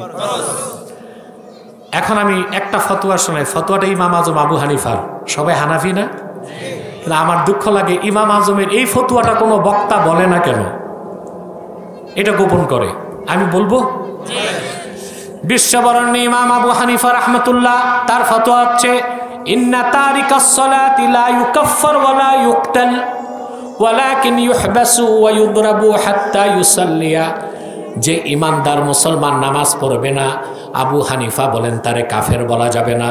এখন আমি একটা ফতোয়া শোনাই, ফতোয়াটা ইমাম আজম আবু হানিফার। সবাই হানাফি না? আমার দুঃখ লাগে ইমাম আজমের এই ফতোয়াটা কোনো বক্তা বলে না কেন? এটা গোপন করে। আমি বলবো, বিশ্ববরণ্য ইমাম আবু হানিফা রাহমাতুল্লাহ, তার ফতোয়া হচ্ছে ইন্না তারিকাস সালাতি লা ইউকাফফার ওয়া লা ইউকতাল ওয়ালাকিন ইউহবাসু ওয়া ইউদরাবু হাত্তা ইউসাল্লিয়া। যে ইমানদার মুসলমান নামাজ পড়বে না, আবু হানিফা বলেন তারে কাফের বলা যাবে না,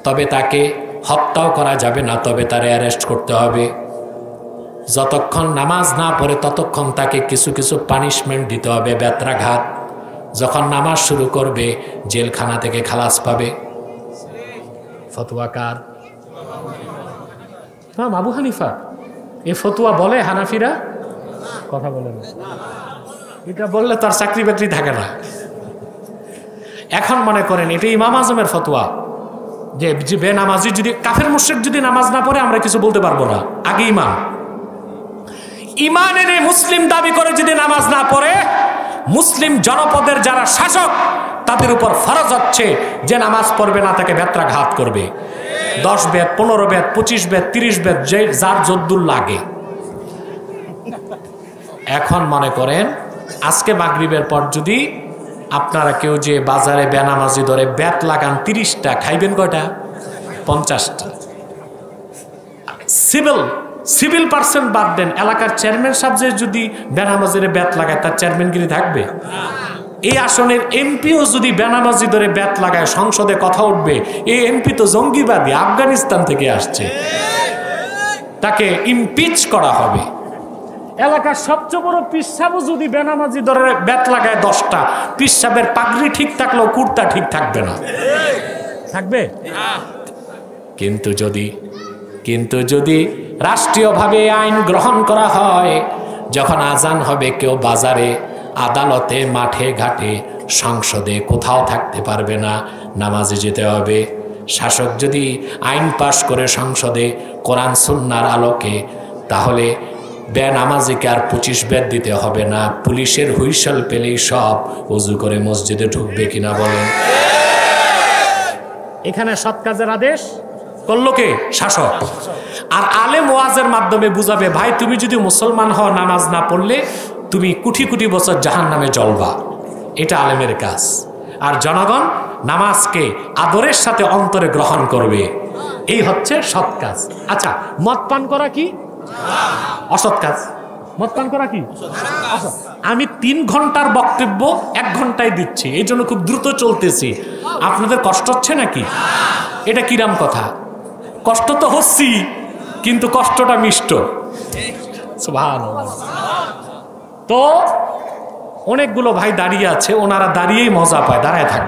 তবে তাকে হত্যাও করা যাবে না, তবে তারে অ্যারেস্ট করতে হবে। যতক্ষণ নামাজ না পড়ে ততক্ষণ তাকে কিছু কিছু পানিশমেন্ট দিতে হবে, বেত্রাঘাত। যখন নামাজ শুরু করবে জেলখানা থেকে খালাস পাবে। ফতোয়া কার? আবু হানিফা। এই ফতোয়া বলে হানাফিরা? কথা বলে না। এটা বললে তার চাকরি বাকরি থাকে না। এখন মনে করেন এটা ইমাম আজমের ফতোয়া যে বেনামাজি যদি, কাফের মুশরিক যদি নামাজ না পড়ে আমরা কিছু বলতে পারবো না। আগে ইমান এনে মুসলিম দাবি করে যদি নামাজ না পড়ে, মুসলিম জনপদের যারা শাসক তাদের উপর ফরজ হচ্ছে যে নামাজ পড়বে না তাকে বেত্রাঘাত করবে। 10 বেত, 15 বেত, 25 বেত, 30 বেত, যার যদ্দুর লাগে। এখন মনে করেন আজকে মাগরিবের পর যদি আপনারা কেউ যে বাজারে বেনামাজি ধরে বেত লাগান 30টা, খাইবেন কয়টা? 50টা। সিভিল পার্সন বাদ দেন, এলাকার চেয়ারম্যান সাহেব যে যদি বেনামাজিরে বেত লাগায় তার চেয়ারম্যানগিরি থাকবে? এই আসনের এমপিও যদি বেনামাজি ধরে বেত লাগায় সংসদে কথা উঠবে, এই এমপি তো জঙ্গিবাদী, আফগানিস্তান থেকে আসছে, তাকে ইমপিচ করা হবে। এলাকার সবচেয়ে বড় পিসাবও যদি বেনামাজি ধরে বেত লাগায় 10টা, পিসাবের পাগড়ি ঠিক থাকলেও কুর্তা ঠিক থাকবে না। থাকবে? কিন্তু যদি রাষ্ট্রীয়ভাবে আইন গ্রহণ করা হয়, যখন আজান হবে কেউ বাজারে, আদালতে, মাঠে ঘাটে, সংসদে কোথাও থাকতে পারবে না, নামাজে যেতে হবে। শাসক যদি আইন পাশ করে সংসদে কোরআন সুন্নাহর আলোকে, তাহলে বেনামাজিকে আর 25 বেত দিতে হবে না। পুলিশের হুইসেল পেলেই সব ওযু করে মসজিদে ঢুকবে কিনা বলেন? এখানে সৎ কাজের আদেশ করলো কে? শাসক। আর আলেম ওয়াজের মাধ্যমে বুঝাবে, ভাই তুমি যদি মুসলমান হও নামাজ না পড়লে তুমি কোটি কোটি বছর জাহান্নামে জ্বলবা। এটা আলেমের কাজ। আর জনগণ নামাজকে আদরের সাথে অন্তরে গ্রহণ করবে। এই হচ্ছে সৎ কাজ। আচ্ছা, মদ পান করা কি অসৎ কাজ? মদ পান করা কি? আচ্ছা, আমি 3 ঘন্টার বক্তব্য 1 ঘন্টায় দিচ্ছি, এই জন্য খুব দ্রুত চলতেছি। আপনাদের কষ্ট হচ্ছে নাকি? এটা কিরাম কথা? কষ্ট তো হচ্ছি, কিন্তু কষ্টটা মিষ্ট। সুবহানাল্লাহ। তো অনেকগুলো ভাই দাঁড়িয়ে আছে, ওনারা দাঁড়িয়েই মজা পায়, দাঁড়ায় থাক,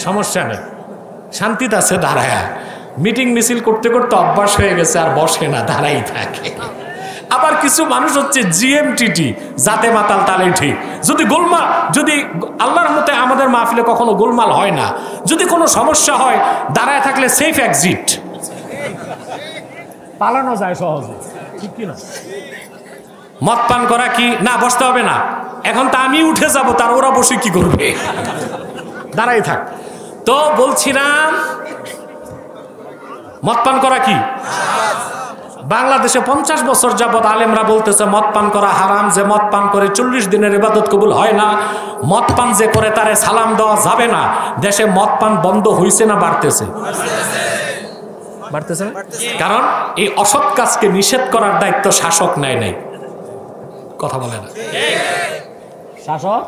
সমস্যা নেই, শান্তিতে আছে দাঁড়ায়। মিটিং মিছিল করতে করতে অভ্যাস হয়ে গেছে, আর বসে না, দাঁড়াই থাকে। আবার কিছু মানুষ হচ্ছে জিএমটিটি, জাতে মাতাল তালে ঠিক। যদি গোলমাল, যদি আল্লাহর রহমতে আমাদের মাহফিলে কখনো গোলমাল হয় না, যদি কোনো সমস্যা হয় দাঁড়ায় থাকলে সেফ এক্সিট, পালানো যায় সহজে, ঠিক কি না? মদ পান করা কি? না, বসতে হবে না, এখন তো আমি উঠে যাব, তার ওরা বসে কি করবে? দাঁড়াই থাক। তো বলছিলাম, মদ পান করা কি? বাংলাদেশে 50 বছর যাবৎ আলেমরা বলতেছে মদ পান করা হারাম, যে মদ পান করে 40 দিনের ইবাদত কবুল হয় না, মদ পান যে করে তারে সালাম দেওয়া যাবে না। দেশে মদ পান বন্ধ হইছে না বাড়তেছে? বাড়তেছে না? কারণ এই অসৎ কাজকে নিষেধ করার দায়িত্ব শাসক নেয় নাই। কথা বলে না, শাসক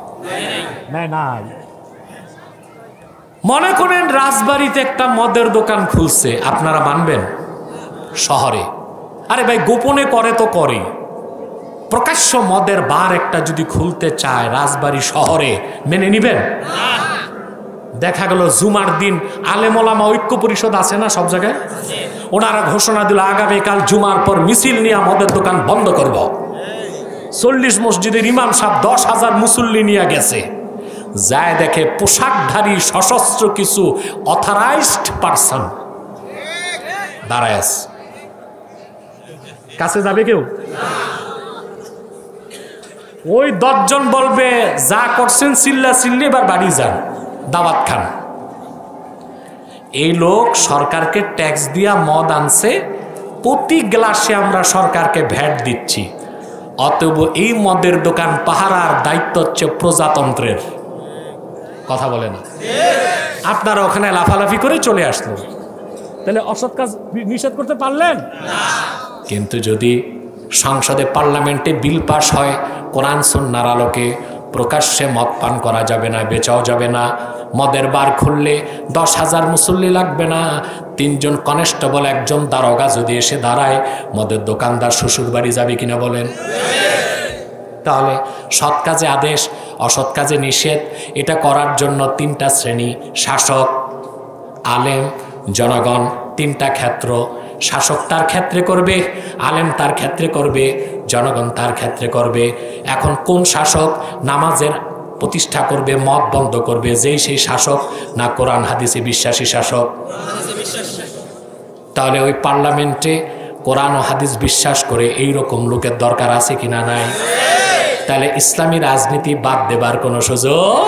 নেয় নাই। মনে করেন রাজবাড়িতে একটা মদের দোকান খুলছে, আপনারা মানবেন? শহরে, আরে ভাই গোপনে করে তো করে, প্রকাশ্য মদের বার একটা যদি খুলতে চায় রাজবাড়ি শহরে, মেনে নিবেন? দেখা গেল জুমার দিন আলেম ওলামা ঐক্য পরিষদ আছে না সব জায়গায়, ওনারা ঘোষণা দিল আগামীকাল জুমার পর মিছিল নিয়ে মদের দোকান বন্ধ করব। 40 মসজিদের ইমাম সাহেব 10,000 মুসল্লি নিয়ে গেছে, যায় দেখে পোশাকধারী সশস্ত্র কিছু অথরাইজড পারসন দাঁড়ায় আছে। কাছে যাবে কেউ? ওই 10 জন বলবে যা করছেন চিল্লা চিল্লি, এবার বাড়ি যান, দাওয়াত খান। এই লোক সরকারকে ট্যাক্স দিয়া মদ আনছে, প্রতি গ্লাসে আমরা সরকারকে ভ্যাট দিচ্ছি, অতএব এই মদের দোকান পাহারার দায়িত্ব হচ্ছে প্রজাতন্ত্রের। কথা বলে না? আপনারা ওখানে লাফালাফি করে চলে আসলো, তাহলে অসৎ কাজ নিষেধ করতে পারলেন না। কিন্তু যদি সংসদে পার্লামেন্টে বিল পাস হয় কোরআন সুন্নাহর আলোকে, প্রকাশ্যে মদ পান করা যাবে না, বেচাও যাবে না, মদের বার খুললে 10,000 মুসল্লি লাগবে না, 3 জন কনস্টেবল 1 জন দারোগা যদি এসে দাঁড়ায়, মদের দোকানদার শ্বশুর বাড়ি যাবে কিনা বলেন? তাহলে সৎ কাজে আদেশ, অসৎ কাজে নিষেধ, এটা করার জন্য 3টা শ্রেণী, শাসক, আলেম, জনগণ, 3টা ক্ষেত্র। শাসক তার ক্ষেত্রে করবে, আলেম তার ক্ষেত্রে করবে, জনগণ তার ক্ষেত্রে করবে। এখন কোন শাসক নামাজের প্রতিষ্ঠা করবে, মদ বন্ধ করবে, যেই সেই শাসক না কোরআন হাদিসে বিশ্বাসী শাসক? তাহলে ওই পার্লামেন্টে কোরআন ও হাদিস বিশ্বাস করে এই রকম লোকের দরকার আছে কিনা? নাই। তাহলে ইসলামী রাজনীতি বাদ দেবার কোনো সুযোগ?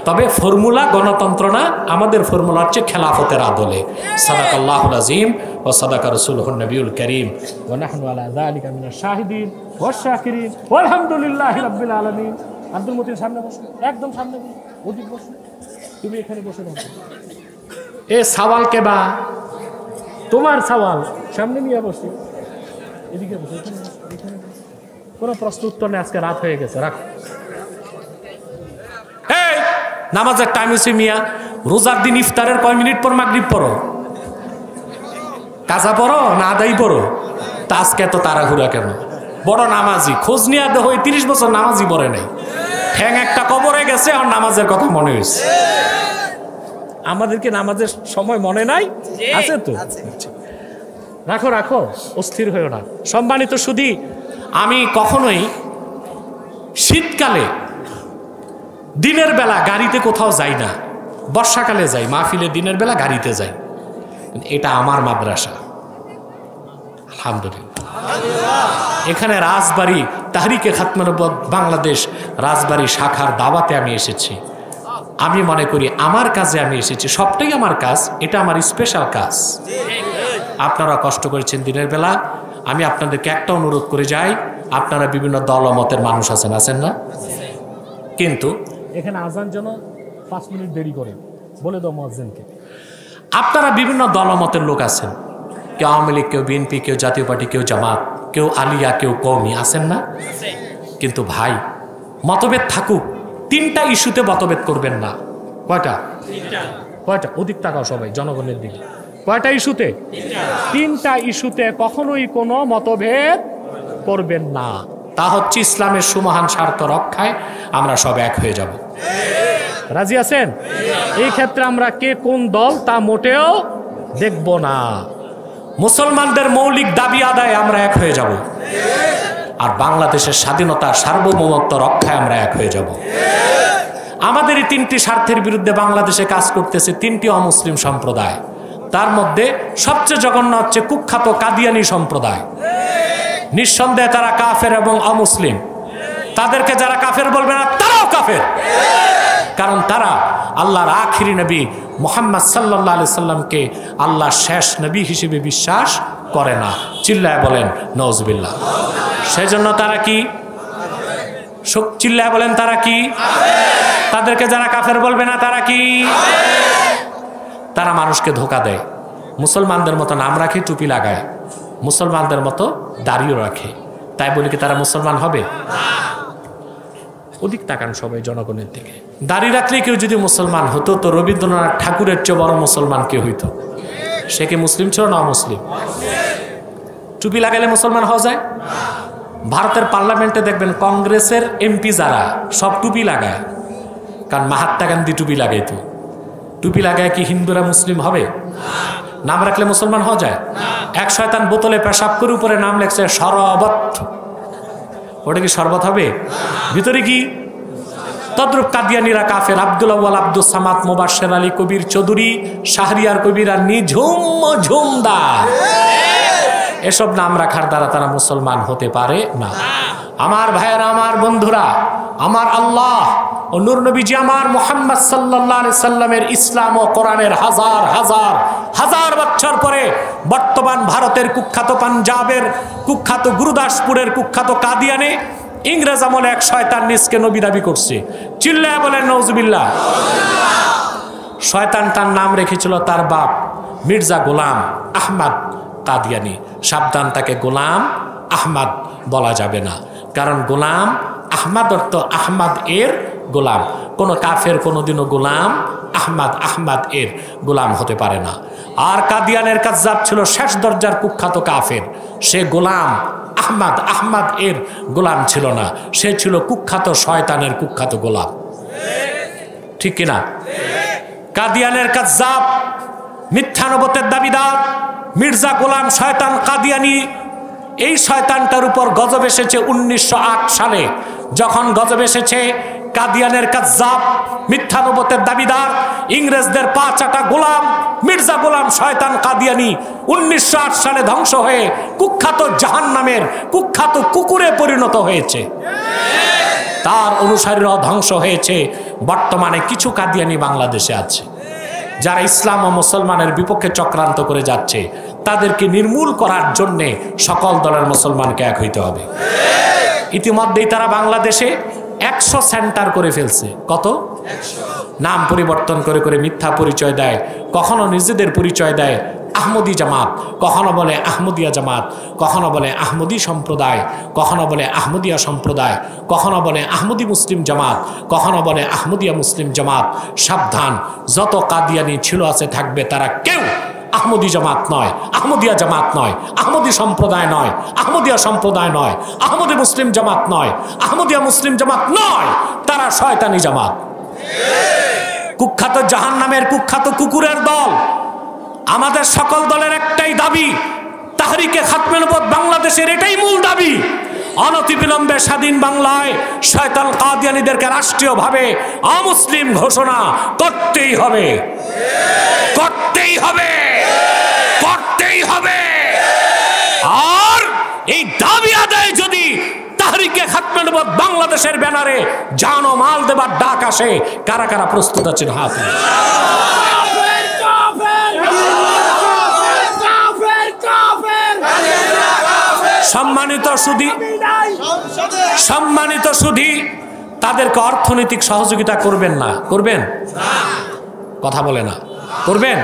তবে ফর্মুলা গণতন্ত্র না, আমাদের ফর্মুলা হচ্ছে খেলাফতের আদলে। সাদাকাল্লাহুল আযীম ওয়া সাদাকা রাসূলুহুন নবিয়ুল কারীম ওয়া নাহনু আলা যালিকা মিনাশ শাহিদিন ওয়াশ শাকিরিন ওয়া আলহামদুলিল্লাহি রাব্বিল আলামিন। আব্দুল মতিন সামনে বসো, একদম সামনে বসো, ওদিকে বসো, তুমি এখানে বসে দাও। এ সওয়াল কে বা তোমার সওয়াল সামনে নিয়ে বসো, এদিকে বসো, এখানে কোনো প্রশ্ন উত্তর নেই, আজকে রাত হয়ে গেছে, রাখ। এই নামাজের টাইম হয়েছে মিয়া, রোজার দিন ইফতারের কয় মিনিট পর মাগরিব পড়ো? কাজা পড়ো না আদাই পড়ো? তা আজকে এত তাড়াহুড়া কেন? বড় নামাজি, খোঁজ নিয়ে দেখো 30 বছর নামাজি পড়ে নাই, ঠ্যাং একটা কবরে গেছে, আর নামাজের কথা মনে হয়েছে। আমাদেরকে নামাজের সময় মনে নাই? আছে তো, রাখো রাখো, অস্থির হয়েও না। সম্মানিত সুধী, আমি কখনোই শীতকালে দিনের বেলা গাড়িতে কোথাও যাই না, বর্ষাকালে যাই মাহফিলে, দিনের বেলা গাড়িতে যাই। এটা আমার মাদ্রাসা, আলহামদুলিল্লাহ। এখানে রাজবাড়ী তাহরিকে খাতমে নবুয়ত বাংলাদেশ রাজবাড়ী শাখার দাওয়াতে আমি এসেছি। আমি মনে করি আমার কাজে আমি এসেছি, সবটাই আমার কাজ, এটা আমার স্পেশাল কাজ। আপনারা কষ্ট করেছেন দিনের বেলা, আমি আপনাদেরকে একটা অনুরোধ করে যাই, আপনারা বিভিন্ন দল ও মতের মানুষ আছেন না? কিন্তু এখানে আজান যেন 5 মিনিট দেরি করে বলে দাও মুয়াজ্জিনকে। আপনারা বিভিন্ন দল ও মতের লোক আছেন, কেউ আওয়ামী লীগ, কেউ বিএনপি, কেউ জাতীয় পার্টি, কেউ জামাত। কেউ আলিয়া, কেউ কওমি, আছেন না? কিন্তু ভাই, মতভেদ থাকুক, 3টা ইস্যুতে মতভেদ করবেন না। কয়টা? কয়টা? অধিক তাকাও সবাই জনগণের দিকে। কয়টা ইস্যুতে? 3টা ইস্যুতে কখনোই কোনো মতভেদ করবেন না। তা হচ্ছে ইসলামের সুমহান স্বার্থ রক্ষায় আমরা সব এক হয়ে যাব। রাজি আছেন? এই ক্ষেত্রে আমরা কে কোন দল তা মোটেও দেখব না। মুসলমানদের মৌলিক দাবি আদায়ে আমরা এক হয়ে যাব, আর বাংলাদেশের স্বাধীনতার সার্বভৌমত্ব রক্ষায় আমরা এক হয়ে যাব। আমাদের এই 3টি স্বার্থের বিরুদ্ধে বাংলাদেশে কাজ করতেছে 3টি অমুসলিম সম্প্রদায়। তার মধ্যে সবচেয়ে জঘন্য হচ্ছে কুখ্যাত কাদিয়ানি সম্প্রদায়। নিঃসন্দেহে তারা কাফের এবং অমুসলিম। তাদেরকে যারা কাফের বলবে না, তারাও কাফের, কারণ তারা আল্লাহর আখিরি নবী মুহাম্মদ সাল্লাল্লাহু আলাইহি সাল্লামকে আল্লাহর শেষ নবী হিসেবে বিশ্বাস করে না। চিল্লায় বলেন নাউজুবিল্লাহ। সেজন্য তারা কি? চিল্লায় বলেন তারা কি? তাদেরকে যারা কাফের বলবে না, তারা কি? তারা মানুষকে ধোঁকা দেয়। মুসলমানদের মতো নাম রাখে, টুপি লাগায়, মুসলমানদের মতো দাড়িও রাখে। তাই বলে কি তারা মুসলমান হবে? অধিক তাকান সবাই জনগণের দিকে। দাড়ি রাখলে কেউ যদি মুসলমান হতো, তো রবীন্দ্রনাথ ঠাকুরের চেয়ে বড় মুসলমান কে হইতো? সে কি মুসলিম ছিল না অমুসলিম? টুপি লাগাইলে মুসলমান হওয়া যায়? ভারতের পার্লামেন্টে দেখবেন কংগ্রেসের এমপি যারা সব টুপি লাগায়, কারণ মহাত্মা গান্ধী টুপি লাগাইতো। টুপি লাগায় কি হিন্দুরা মুসলিম হবে? নাম রাখলে মুসলমান হওয়া যায়? এক শয়তান বোতলে পেশাব করে উপরে নাম লেখছে শরবত, ওটা কি শরবত হবে? ভিতরে কি? তদ্রুপ কাদিয়ানিরা কাফের। আব্দুল আউয়াল, আব্দুল সামাদ, মুবাশশির আলী, কবির চৌধুরী, শাহরিয়ার কবির আর নিঝুম ঝুমদার, এসব নাম রাখার দ্বারা তারা মুসলমান হতে পারে না। আমার ভাইয়েরা, আমার বন্ধুরা, আমার আল্লাহ ও নূর নবীজি আমার মুহাম্মদ সাল্লাল্লাহু আলাইহি সাল্লামের ইসলাম ও কোরআনের হাজার হাজার হাজার বছর পরে বর্তমান ভারতের কুখ্যাত পাঞ্জাবের কুখ্যাত গুরুদাসপুরের কুখ্যাত কাদিয়ানে ইংরেজ আমলে এক শয়তান নিজকে নবী দাবি করছে। চিল্লায় বলেন নাউজুবিল্লাহ। শয়তানটার নাম রেখেছিল তার বাপ মির্জা গোলাম আহমদ কাদিয়ানি। সাবধান, তাকে গোলাম আহমদ বলা যাবে না, কারণ গোলাম আহমদ অর্থ আহমদ এর গোলাম। কোন কাফের কোনোদিনও গোলাম আহমদ এর গোলাম হতে পারে না। আর কাদিয়ানের কাজ্জাব ছিল শেষ দরজার কুখ্যাত কাফের। সে গোলাম আহমদ এর গোলাম ছিল না, সে ছিল কুখ্যাত শয়তানের কুখ্যাত গোলাম। ঠিক কিনা? কাদিয়ানের কাজ্জাব, মিথ্যানবতের দাবিদার মির্জা গোলাম শয়তান কাদিয়ানি, এই শয়তানটার উপর গজব এসেছে 1908 সালে। যখন গজব এসেছে, কাদিয়ানের কাজ্জাব, মিথ্যানবতের দাবিদার, ইংরেজদের পা চাটা গোলাম মির্জা গোলাম শয়তান কাদিয়ানি 1908 সালে ধ্বংস হয়ে কুখ্যাত জাহান্নামের কুখ্যাত কুকুরে পরিণত হয়েছে। তার অনুসারীরাও ধ্বংস হয়েছে। বর্তমানে কিছু কাদিয়ানি বাংলাদেশে আছে, যারা ইসলাম ও মুসলমানের বিপক্ষে চক্রান্ত করে যাচ্ছে। তাদেরকে নির্মূল করার জন্যে সকল দলের মুসলমানকে এক হইতে হবে। ইতিমধ্যেই তারা বাংলাদেশে 100 সেন্টার করে ফেলছে। কত? 100। নাম পরিবর্তন করে করে মিথ্যা পরিচয় দেয়। কখনো নিজেদের পরিচয় দেয় আহমদি জামাত, কখনো বলে আহমদিয়া জামাত, কখনো বলে আহমদি সম্প্রদায়, কখনো বলে আহমদিয়া সম্প্রদায়, কখনো বলে আহমদি মুসলিম জামাত, কখনো বলে আহমদিয়া মুসলিম জামাত। সাবধান, যত কাদিয়ানি ছিল আছে থাকবে, তারা কেউ আহমদি জামাত নয়, আহমদিয়া জামাত নয়, আহমদি সম্প্রদায় নয়, আহমদিয়া সম্প্রদায় নয়, আহমদি মুসলিম জামাত নয়, আহমদিয়া মুসলিম জামাত নয়, তারা শয়তানি জামাত, কুখ্যাত জাহান্নামের কুখ্যাত কুকুরের দল। আমাদের সকল দলের একটাই দাবি, তাহরিকে খাতমে নবুয়ত বাংলাদেশের এটাই মূল দাবি, অনতিবিলম্বে স্বাধীন বাংলায় শয়তান কাদিয়ানীদেরকে রাষ্ট্রীয়ভাবে অমুসলিম ঘোষণা করতেই হবে, করতেই হবে, করতেই হবে। আর এই দাবি আদায় যদি তাহরিকে খাতমে নবুয়ত বাংলাদেশের ব্যানারে জান ও মাল দেবার ডাক আসে, কারা কারা প্রস্তুত আছেন? হাত সম্মানিত সুধী, তাদেরকে অর্থনৈতিক সহযোগিতা করবেন না? করবেন? কথা বলে না। করবেন?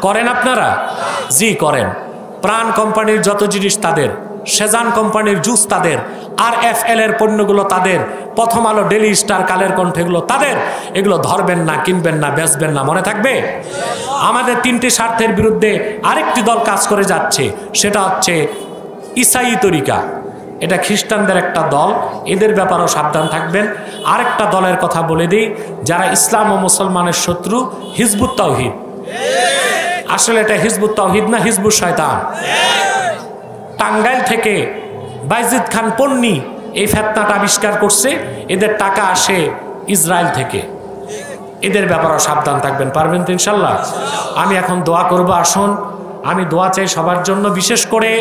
করেন আপনারা? জি করেন। প্রাণ কোম্পানির যত জিনিস তাদের, সেজান কোম্পানির জুস তাদের, RFL এর পণ্যগুলো তাদের, প্রথম আলো, ডেলি স্টার, কালের কণ্ঠেগুলো তাদের। এগুলো ধরবেন না, কিনবেন না, বেচবেন না, মনে থাকবে। আমাদের তিনটি স্বার্থের বিরুদ্ধে আরেকটি দল কাজ করে যাচ্ছে, সেটা হচ্ছে ইসাই তরিকা। এটা খ্রিস্টানদের একটা দল, এদের ব্যাপারেও সাবধান থাকবেন। আরেকটা দলের কথা বলে দিই, যারা ইসলাম ও মুসলমানের শত্রু, হিজবুত তাওহীদ। আসলে এটা হিজবুত তাওহীদ না, হিজবুত শয়তান। টাঙ্গাইল থেকে বাইজিদ খান পন্নী এই ফেতনাটা আবিষ্কার করছে। এদের টাকা আসে ইসরায়েল থেকে। এদের ব্যাপারেও সাবধান থাকবেন। পারবেন তো ইনশাল্লাহ? আমি এখন দোয়া করব। আসুন, আমি দোয়া চাই সবার জন্য, বিশেষ করে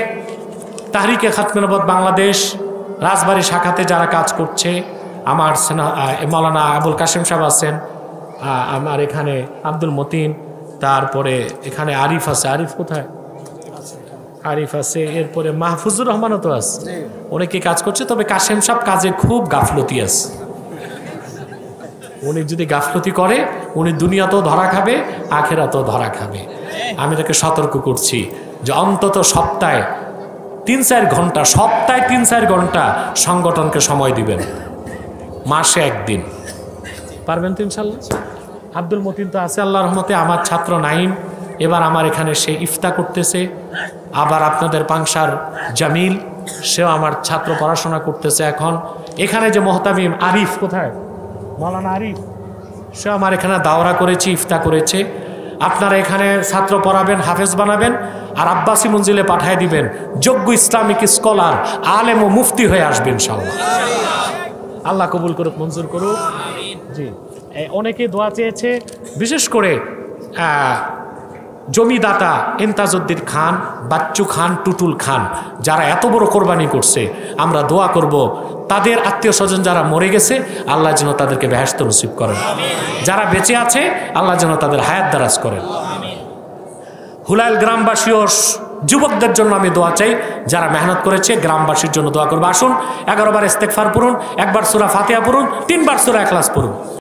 তাহরিকে খাতমে নবুয়ত বাংলাদেশ রাজবাড়ী শাখাতে যারা কাজ করছে। আমার মৌলানা আবুল কাশেম সাহেব আছেন, আমার এখানে আব্দুল মতিন, তারপরে এখানে আরিফ আছে। আরিফ কোথায়? আরিফ আছে, এরপরে মাহফুজুর রহমানও তো আছে, অনেকে কাজ করছে। তবে কাশেম সাহেব কাজে খুব গাফলতি আছে। উনি যদি গাফলতি করে, উনি দুনিয়াতেও ধরা খাবে, আখেরাতেও ধরা খাবে। আমি তাকে সতর্ক করছি যে অন্তত সপ্তাহে 3-4 ঘন্টা, সপ্তাহে 3-4 ঘন্টা সংগঠনকে সময় দিবেন, মাসে একদিন। পারবেন তো ইনশাল্লাহ? আব্দুল মতিন তো আছে আল্লাহর রহমতে, আমার ছাত্র নাইম, এবার আমার এখানে সে ইফতা করতেছে। আবার আপনাদের পাংশার জামিল, সেও আমার ছাত্র, পড়াশোনা করতেছে এখন। এখানে যে মোহতামিম আরিফ, কোথায় মৌলানা আরিফ, সে আমার এখানে দাওরা করেছে, ইফতা করেছে। আপনারা এখানে ছাত্র পড়াবেন, হাফেজ বানাবেন, আর আব্বাসী মঞ্জিলে পাঠিয়ে দিবেন। যোগ্য ইসলামিক স্কলার, আলেম ও মুফতি হয়ে আসবেন ইনশাআল্লাহ। আল্লাহ কবুল করুক, মঞ্জুর করুক। জি, অনেকে দোয়া চেয়েছে, বিশেষ করে জমিদাতা ইমতাজউদ্দিন খান, বাচ্চু খান, টুটুল খান, যারা এত বড় কোরবানি করছে, আমরা দোয়া করব তাদের আত্মীয় স্বজন যারা মরে গেছে, আল্লাহ যেন তাদেরকে বেহেশত নসিব করেন। যারা বেঁচে আছে, আল্লাহ যেন তাদের হায়াত দারাজ করেন। হুলাইল গ্রামবাসী ও যুবকদের জন্য আমি দোয়া চাই, যারা মেহনত করেছে, গ্রামবাসীর জন্য দোয়া করবো। আসুন 11 বার ইস্তেগফার পড়ুন, 1 বার সূরা ফাতিহা পড়ুন, 3 বার সূরা ইখলাস পড়ুন।